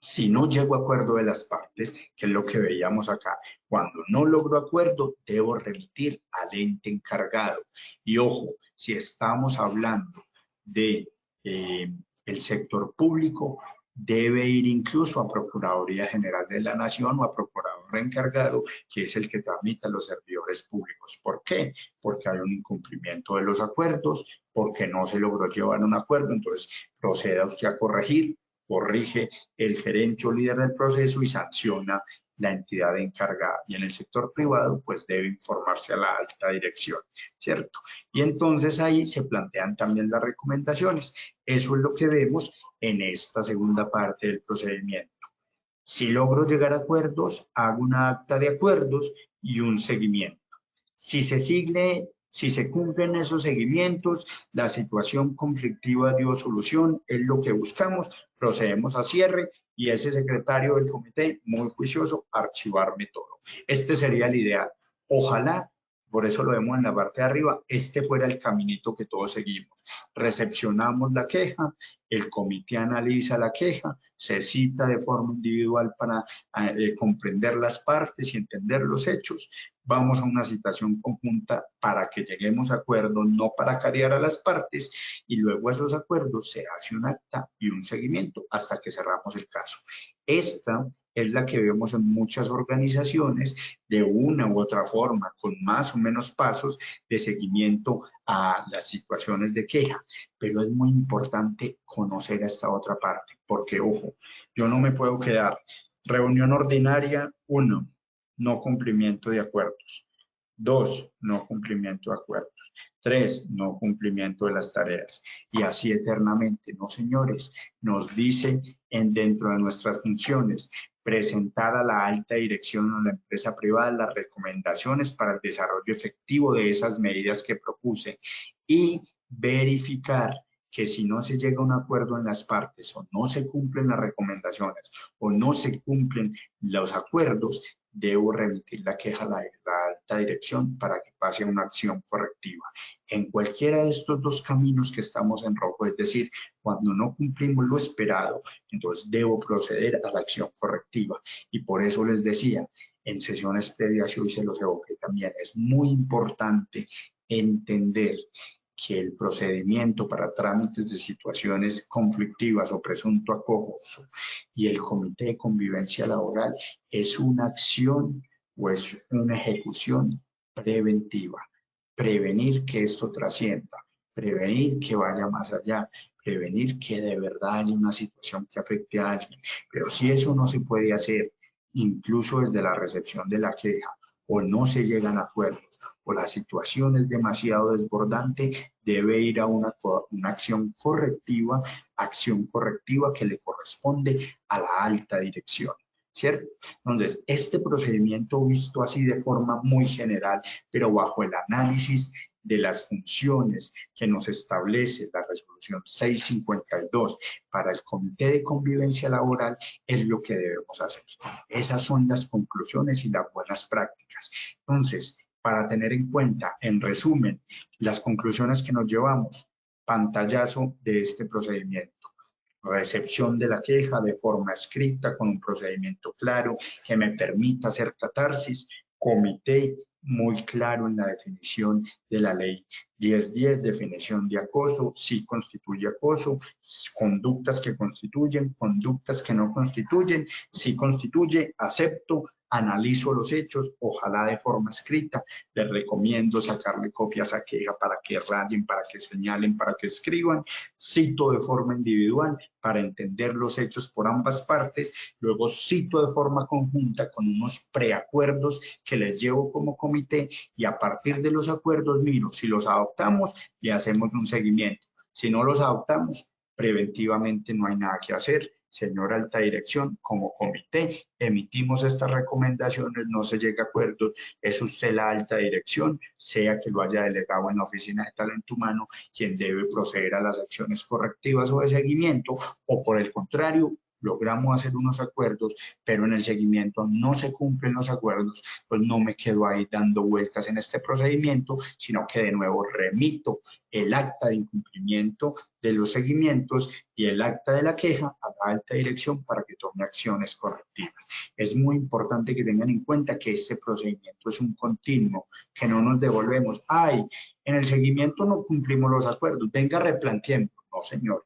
si no llego a acuerdo de las partes, que es lo que veíamos acá, cuando no logro acuerdo, debo remitir al ente encargado. Y ojo, si estamos hablando de el sector público, debe ir incluso a Procuraduría General de la Nación o a Procurador encargado, que es el que tramita los servidores públicos. ¿Por qué? Porque hay un incumplimiento de los acuerdos, porque no se logró llevar un acuerdo, entonces proceda usted a corregir, corrige el gerente o líder del proceso y sanciona la entidad encargada. Y en el sector privado, pues debe informarse a la alta dirección, ¿cierto? Y entonces ahí se plantean también las recomendaciones. Eso es lo que vemos en esta segunda parte del procedimiento. Si logro llegar a acuerdos, hago una acta de acuerdos y un seguimiento. Si se cumplen esos seguimientos, la situación conflictiva dio solución, es lo que buscamos, procedemos a cierre y ese secretario del comité, muy juicioso, archivarme todo. Este sería el ideal. Ojalá, por eso lo vemos en la parte de arriba, este fuera el caminito que todos seguimos. Recepcionamos la queja, el comité analiza la queja, se cita de forma individual para comprender las partes y entender los hechos. Vamos a una citación conjunta para que lleguemos a acuerdos, no para carear a las partes, y luego a esos acuerdos se hace un acta y un seguimiento hasta que cerramos el caso. Esta es la que vemos en muchas organizaciones de una u otra forma, con más o menos pasos de seguimiento a las situaciones de queja, pero es muy importante conocer esta otra parte, porque ojo, yo no me puedo quedar. Reunión ordinaria, 1, no cumplimiento de acuerdos. 2, no cumplimiento de acuerdos. 3, no cumplimiento de las tareas. Y así eternamente, no señores, nos dice dentro de nuestras funciones, presentar a la alta dirección o la empresa privada las recomendaciones para el desarrollo efectivo de esas medidas que propuse y verificar que si no se llega a un acuerdo en las partes o no se cumplen las recomendaciones o no se cumplen los acuerdos, debo remitir la queja a la alta dirección para que pase a una acción correctiva. En cualquiera de estos dos caminos que estamos en rojo, es decir, cuando no cumplimos lo esperado, entonces debo proceder a la acción correctiva. Y por eso les decía, en sesiones previas y hoy se los evoqué también, es muy importante entender que el procedimiento para trámites de situaciones conflictivas o presunto acoso y el comité de convivencia laboral es una acción o es una ejecución preventiva. Prevenir que esto trascienda, prevenir que vaya más allá, prevenir que de verdad haya una situación que afecte a alguien. Pero si eso no se puede hacer, incluso desde la recepción de la queja, o no se llegan a acuerdos, o la situación es demasiado desbordante, debe ir a una acción correctiva que le corresponde a la alta dirección, ¿cierto? Entonces, este procedimiento visto así de forma muy general, pero bajo el análisis de las funciones que nos establece la resolución 652 para el Comité de Convivencia Laboral, es lo que debemos hacer. Esas son las conclusiones y las buenas prácticas. Entonces, para tener en cuenta, en resumen, las conclusiones que nos llevamos, pantallazo de este procedimiento. Recepción de la queja de forma escrita con un procedimiento claro que me permita hacer catarsis, comité muy claro en la definición de la ley 1010, definición de acoso, sí constituye acoso, conductas que constituyen, conductas que no constituyen, sí constituye, acepto, analizo los hechos, ojalá de forma escrita, les recomiendo sacarle copias a queja para que rayen, para que señalen, para que escriban, cito de forma individual para entender los hechos por ambas partes, luego cito de forma conjunta con unos preacuerdos que les llevo como comité y a partir de los acuerdos miro si los adoptamos y hacemos un seguimiento. Si no los adoptamos, preventivamente no hay nada que hacer. Señora alta dirección, como comité emitimos estas recomendaciones, no se llega a acuerdos, es usted la alta dirección, sea que lo haya delegado en la oficina de talento humano, quien debe proceder a las acciones correctivas o de seguimiento, o por el contrario, logramos hacer unos acuerdos, pero en el seguimiento no se cumplen los acuerdos, pues no me quedo ahí dando vueltas en este procedimiento, sino que de nuevo remito el acta de incumplimiento de los seguimientos y el acta de la queja a la alta dirección para que tome acciones correctivas. Es muy importante que tengan en cuenta que este procedimiento es un continuo, que no nos devolvemos. Ay, en el seguimiento no cumplimos los acuerdos, venga replanteando. No, señor.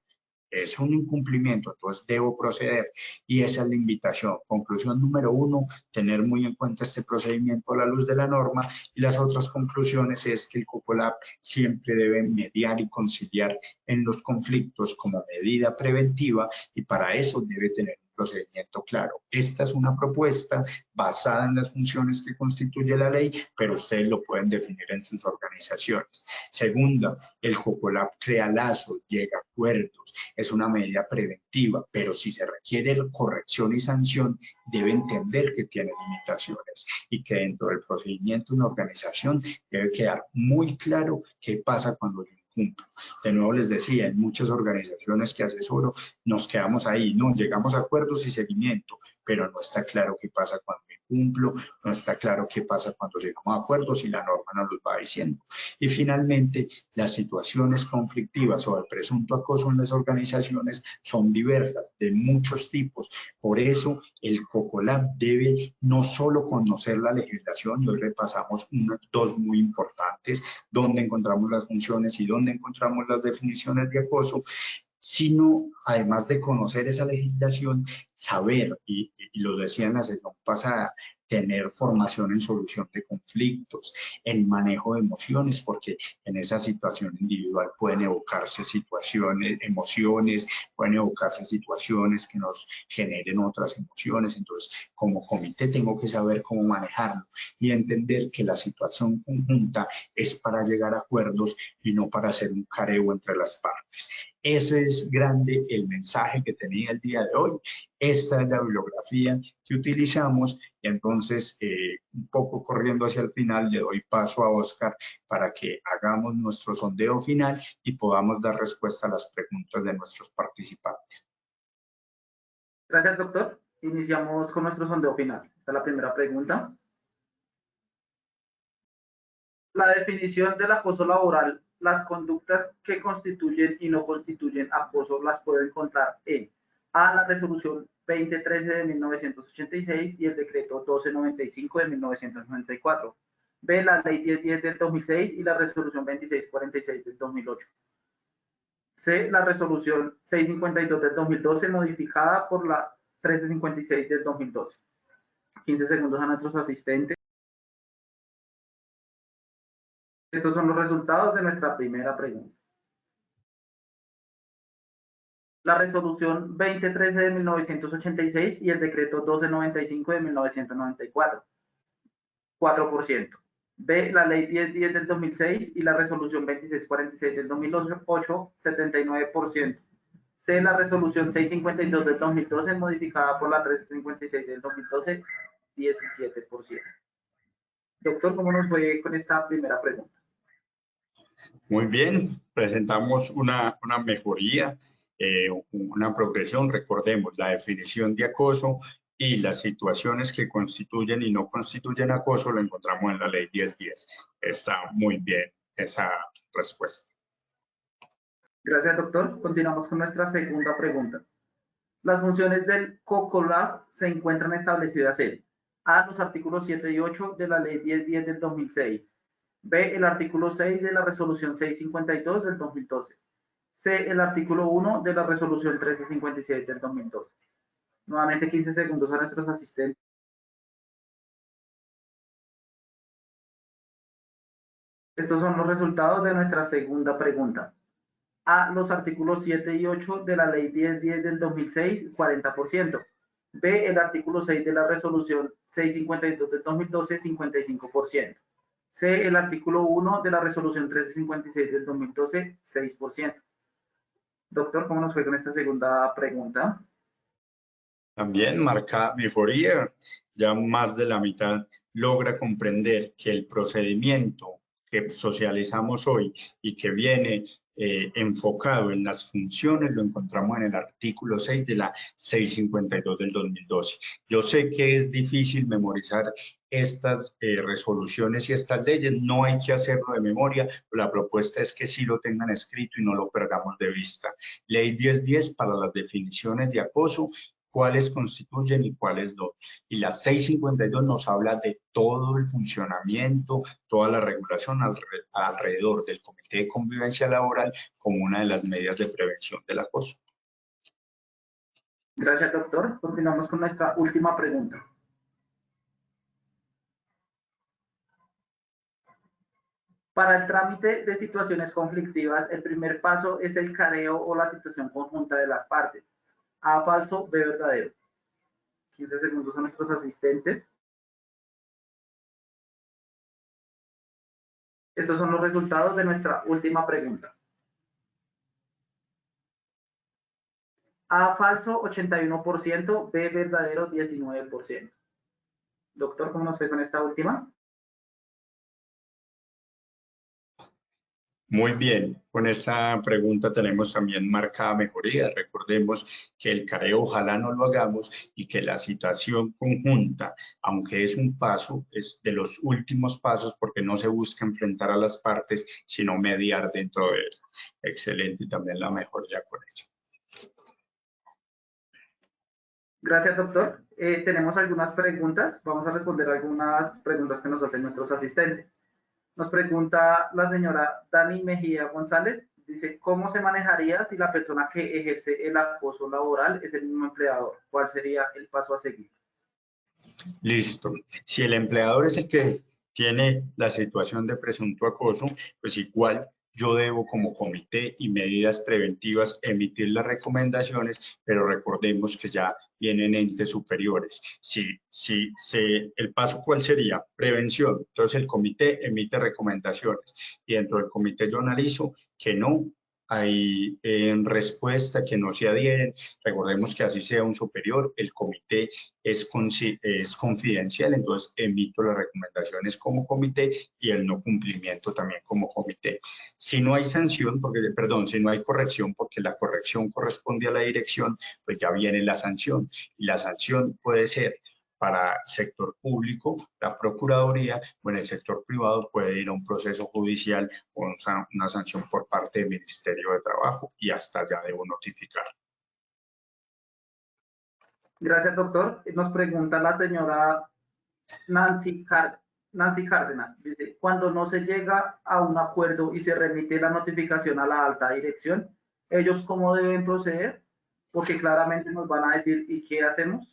Es un incumplimiento, entonces debo proceder y esa es la invitación. Conclusión número 1, tener muy en cuenta este procedimiento a la luz de la norma y las otras conclusiones es que el COCOLAP siempre debe mediar y conciliar en los conflictos como medida preventiva y para eso debe tener un procedimiento claro. Esta es una propuesta basada en las funciones que constituye la ley, pero ustedes lo pueden definir en sus organizaciones. Segunda, el COCOLAP crea lazos, llega a acuerdos, es una medida preventiva, pero si se requiere corrección y sanción, debe entender que tiene limitaciones y que dentro del procedimiento de una organización debe quedar muy claro qué pasa cuando yo incumplo. De nuevo les decía, en muchas organizaciones que asesoro nos quedamos ahí, no, llegamos a acuerdos y seguimiento, pero no está claro qué pasa cuando incumplo, no está claro qué pasa cuando llegamos a acuerdos y la norma nos los va diciendo. Y finalmente, las situaciones conflictivas o el presunto acoso en las organizaciones son diversas, de muchos tipos. Por eso, el COCOLAP debe no solo conocer la legislación, y hoy repasamos dos muy importantes, donde encontramos las funciones y donde encontramos las definiciones de acoso, sino además de conocer esa legislación, saber, y lo decía en la sesión pasada, tener formación en solución de conflictos, en manejo de emociones, porque en esa situación individual pueden evocarse situaciones, emociones, pueden evocarse situaciones que nos generen otras emociones. Entonces, como comité tengo que saber cómo manejarlo y entender que la situación conjunta es para llegar a acuerdos y no para hacer un careo entre las partes. Ese es grande el mensaje que tenía el día de hoy. Esta es la bibliografía que utilizamos y entonces poco corriendo hacia el final, le doy paso a Oscar para que hagamos nuestro sondeo final y podamos dar respuesta a las preguntas de nuestros participantes. Gracias, doctor. Iniciamos con nuestro sondeo final. Esta es la primera pregunta. La definición del acoso laboral, las conductas que constituyen y no constituyen acoso las puedo encontrar en A, la resolución 2013 de 1986 y el decreto 1295 de 1994. B, la ley 1010 del 2006 y la resolución 2646 del 2008. C, la resolución 652 del 2012 modificada por la 1356 del 2012. 15 segundos a nuestros asistentes. Estos son los resultados de nuestra primera pregunta. La resolución 2013 de 1986 y el decreto 1295 de 1994, 4%. B, la ley 1010 del 2006 y la resolución 2646 del 2008, 79%. C, la resolución 652 del 2012 modificada por la 1356 del 2012, 17%. Doctor, ¿cómo nos fue con esta primera pregunta? Muy bien, presentamos una mejoría, una progresión. Recordemos, la definición de acoso y las situaciones que constituyen y no constituyen acoso lo encontramos en la ley 1010. Está muy bien esa respuesta. Gracias, doctor. Continuamos con nuestra segunda pregunta. Las funciones del COCOLAB se encuentran establecidas en A, los artículos 7 y 8 de la ley 1010 del 2006. B, el artículo 6 de la resolución 652 del 2012. C, el artículo 1 de la resolución 1356 del 2012. Nuevamente 15 segundos a nuestros asistentes. Estos son los resultados de nuestra segunda pregunta. A, los artículos 7 y 8 de la ley 1010 del 2006, 40%. B, el artículo 6 de la resolución 652 del 2012, 55%. C, el artículo 1 de la resolución 1356 del 2012, 6%. Doctor, ¿cómo nos fue con esta segunda pregunta? También marca mejoría. Ya más de la mitad logra comprender que el procedimiento que socializamos hoy y que viene enfocado en las funciones lo encontramos en el artículo 6 de la 652 del 2012. Yo sé que es difícil memorizar estas resoluciones y estas leyes, no hay que hacerlo de memoria, la propuesta es que sí lo tengan escrito y no lo perdamos de vista. Ley 1010 para las definiciones de acoso, cuáles constituyen y cuáles no. Y la 652 nos habla de todo el funcionamiento, toda la regulación alrededor del Comité de Convivencia Laboral como una de las medidas de prevención del acoso. Gracias, doctor. Continuamos con nuestra última pregunta. Para el trámite de situaciones conflictivas, el primer paso es el careo o la citación conjunta de las partes. A, falso, B, verdadero. 15 segundos a nuestros asistentes. Estos son los resultados de nuestra última pregunta. A, falso, 81%, B, verdadero, 19%. Doctor, ¿cómo nos fue con esta última? Muy bien, con esta pregunta tenemos también marcada mejoría. Recordemos que el careo ojalá no lo hagamos y que la situación conjunta, aunque es un paso, es de los últimos pasos porque no se busca enfrentar a las partes, sino mediar dentro de él. Excelente, y también la mejoría con ello. Gracias, doctor. Tenemos algunas preguntas. Vamos a responder algunas preguntas que nos hacen nuestros asistentes. Nos pregunta la señora Dani Mejía González, dice, ¿cómo se manejaría si la persona que ejerce el acoso laboral es el mismo empleador? ¿Cuál sería el paso a seguir? Listo. Si el empleador es el que tiene la situación de presunto acoso, pues igual yo debo como comité y medidas preventivas emitir las recomendaciones, pero recordemos que ya vienen entes superiores. El paso, ¿cuál sería? Prevención. Entonces el comité emite recomendaciones y dentro del comité yo analizo que no hay respuesta que no se adhieren. Recordemos que así sea un superior, el comité es confidencial, entonces emito las recomendaciones como comité y el no cumplimiento también como comité. Si no hay sanción, si no hay corrección, porque la corrección corresponde a la dirección, pues ya viene la sanción. Y la sanción puede ser para sector público, la Procuraduría, o en el sector privado puede ir a un proceso judicial con una sanción por parte del Ministerio de Trabajo y hasta ya debo notificar. Gracias, doctor. Nos pregunta la señora Nancy Cárdenas. Dice, cuando no se llega a un acuerdo y se remite la notificación a la alta dirección, ¿ellos cómo deben proceder? Porque claramente nos van a decir, ¿y qué hacemos?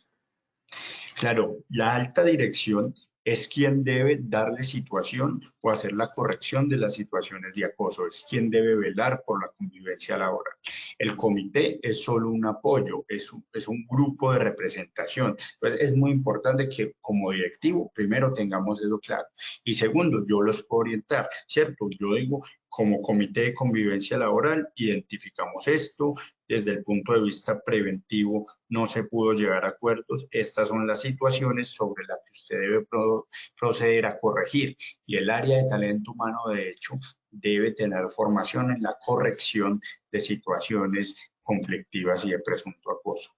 Claro, la alta dirección es quien debe darle situación o hacer la corrección de las situaciones de acoso, es quien debe velar por la convivencia laboral. El comité es solo un apoyo, es un grupo de representación. Entonces es muy importante que como directivo, primero tengamos eso claro. Y segundo, yo los puedo orientar, ¿cierto? Yo digo, como comité de convivencia laboral, identificamos esto, desde el punto de vista preventivo no se pudo llegar a acuerdos, estas son las situaciones sobre las que usted debe proceder a corregir y el área de talento humano de hecho debe tener formación en la corrección de situaciones conflictivas y de presunto acoso.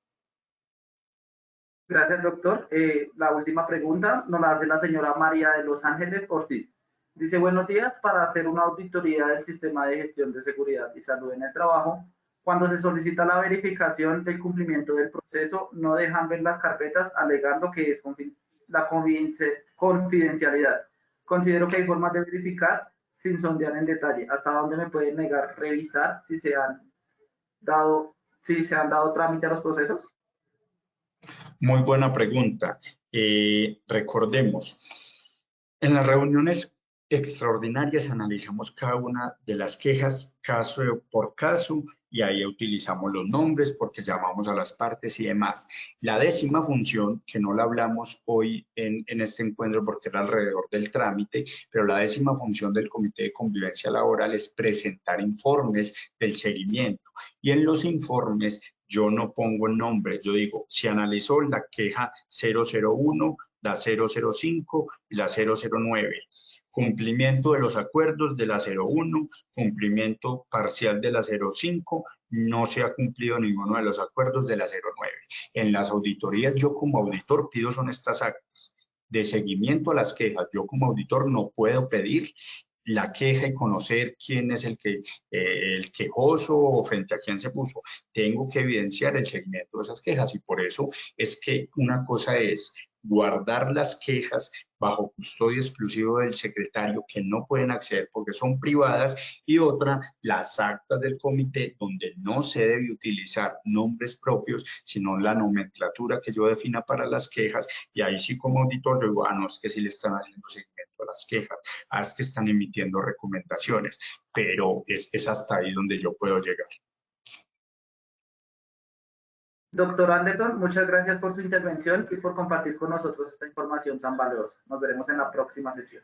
Gracias, doctor. La última pregunta nos la hace la señora María de Los Ángeles Ortiz. Dice, buenos días, para hacer una auditoría del sistema de gestión de seguridad y salud en el trabajo, cuando se solicita la verificación del cumplimiento del proceso, no dejan ver las carpetas alegando que es la confidencialidad. Considero que hay formas de verificar sin sondear en detalle. ¿Hasta dónde me pueden negar revisar si se han dado trámite a los procesos? Muy buena pregunta. Recordemos, en las reuniones extraordinarias analizamos cada una de las quejas caso por caso y ahí utilizamos los nombres porque llamamos a las partes y demás. La 10ª función, que no la hablamos hoy en este encuentro porque era alrededor del trámite, pero la 10ª función del Comité de Convivencia Laboral es presentar informes del seguimiento y en los informes yo no pongo el nombre, yo digo, se analizó la queja 001, la 005 y la 009. Cumplimiento de los acuerdos de la 01, cumplimiento parcial de la 05, no se ha cumplido ninguno de los acuerdos de la 09. En las auditorías yo como auditor pido son estas actas de seguimiento a las quejas. Yo como auditor no puedo pedir la queja y conocer quién es el quejoso o frente a quién se puso. Tengo que evidenciar el seguimiento de esas quejas y por eso es que una cosa es guardar las quejas bajo custodia exclusiva del secretario que no pueden acceder porque son privadas y otra, las actas del comité donde no se debe utilizar nombres propios sino la nomenclatura que yo defina para las quejas y ahí sí como auditor yo digo, no, es que sí le están haciendo seguimiento a las quejas, es que están emitiendo recomendaciones, pero es hasta ahí donde yo puedo llegar. Doctor Anderson, muchas gracias por su intervención y por compartir con nosotros esta información tan valiosa. Nos veremos en la próxima sesión.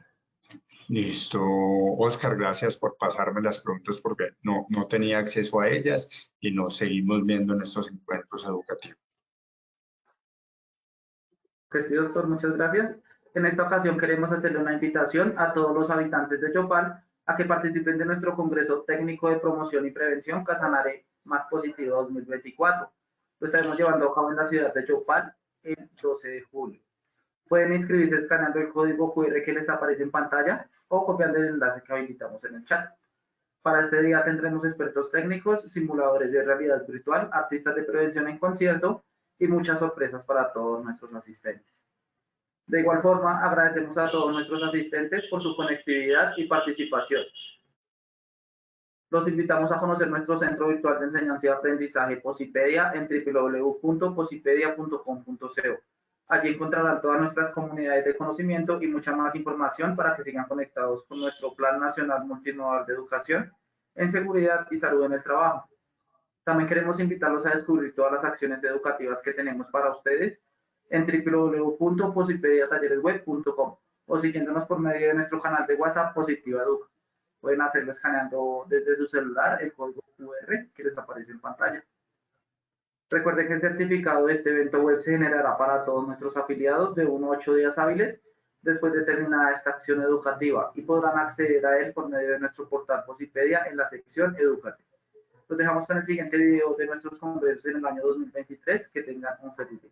Listo, Oscar, gracias por pasarme las preguntas porque no tenía acceso a ellas y nos seguimos viendo en estos encuentros educativos. Pues sí, doctor, muchas gracias. En esta ocasión queremos hacerle una invitación a todos los habitantes de Yopal a que participen de nuestro Congreso Técnico de Promoción y Prevención Casanare Más Positivo 2024. Lo estaremos llevando a cabo en la ciudad de Yopal el 12 de julio. Pueden inscribirse escaneando el código QR que les aparece en pantalla o copiando el enlace que habilitamos en el chat. Para este día tendremos expertos técnicos, simuladores de realidad virtual, artistas de prevención en concierto y muchas sorpresas para todos nuestros asistentes. De igual forma, agradecemos a todos nuestros asistentes por su conectividad y participación. Los invitamos a conocer nuestro centro virtual de enseñanza y aprendizaje Posipedia en www.posipedia.com.co. Allí encontrarán todas nuestras comunidades de conocimiento y mucha más información para que sigan conectados con nuestro Plan Nacional Multianual de Educación en Seguridad y Salud en el Trabajo. También queremos invitarlos a descubrir todas las acciones educativas que tenemos para ustedes en www.posipediatalleresweb.com o siguiéndonos por medio de nuestro canal de WhatsApp Positiva Educa. Pueden hacerlo escaneando desde su celular el código QR QR que les aparece en pantalla. Recuerden que el certificado de este evento web se generará para todos nuestros afiliados de 1 a 8 días hábiles después de terminada esta acción educativa y podrán acceder a él por medio de nuestro portal Posipedia en la sección Edúcate. Los dejamos con el siguiente video de nuestros congresos en el año 2023. Que tengan un feliz día.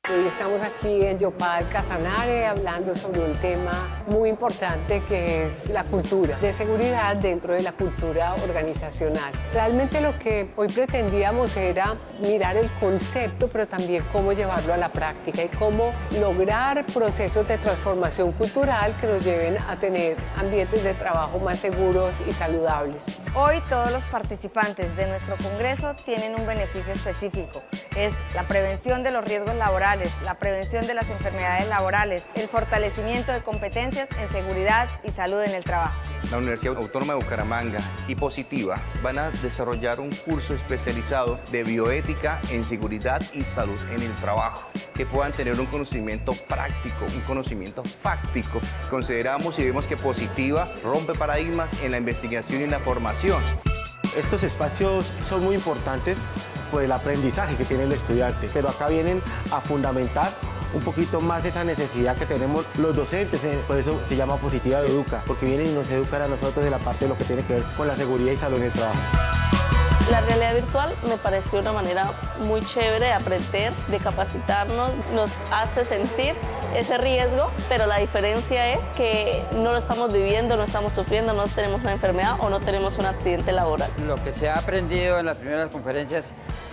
Hoy estamos aquí en Yopal Casanare hablando sobre un tema muy importante que es la cultura de seguridad dentro de la cultura organizacional. Realmente lo que hoy pretendíamos era mirar el concepto, pero también cómo llevarlo a la práctica y cómo lograr procesos de transformación cultural que nos lleven a tener ambientes de trabajo más seguros y saludables. Hoy todos los participantes de nuestro congreso tienen un beneficio específico. Es la prevención de los riesgos laborales, la prevención de las enfermedades laborales, el fortalecimiento de competencias en seguridad y salud en el trabajo. La Universidad Autónoma de Bucaramanga y Positiva van a desarrollar un curso especializado de bioética en seguridad y salud en el trabajo, que puedan tener un conocimiento práctico, un conocimiento fáctico. Consideramos y vemos que Positiva rompe paradigmas en la investigación y la formación. Estos espacios son muy importantes por el aprendizaje que tiene el estudiante, pero acá vienen a fundamentar un poquito más esa necesidad que tenemos los docentes, por eso se llama Positiva Educa, porque vienen y nos educan a nosotros de la parte de lo que tiene que ver con la seguridad y salud en el trabajo. La realidad virtual me pareció una manera muy chévere de aprender, de capacitarnos, nos hace sentir ese riesgo, pero la diferencia es que no lo estamos viviendo, no estamos sufriendo, no tenemos una enfermedad o no tenemos un accidente laboral. Lo que se ha aprendido en las primeras conferencias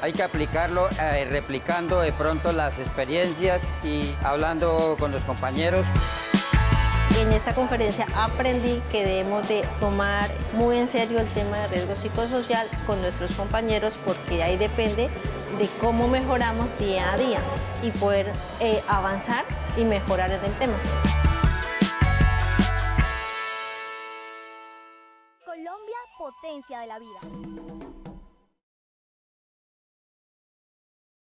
hay que aplicarlo replicando de pronto las experiencias y hablando con los compañeros. En esta conferencia aprendí que debemos de tomar muy en serio el tema de riesgo psicosocial con nuestros compañeros, porque ahí depende de cómo mejoramos día a día y poder avanzar y mejorar en el tema. Colombia, potencia de la vida.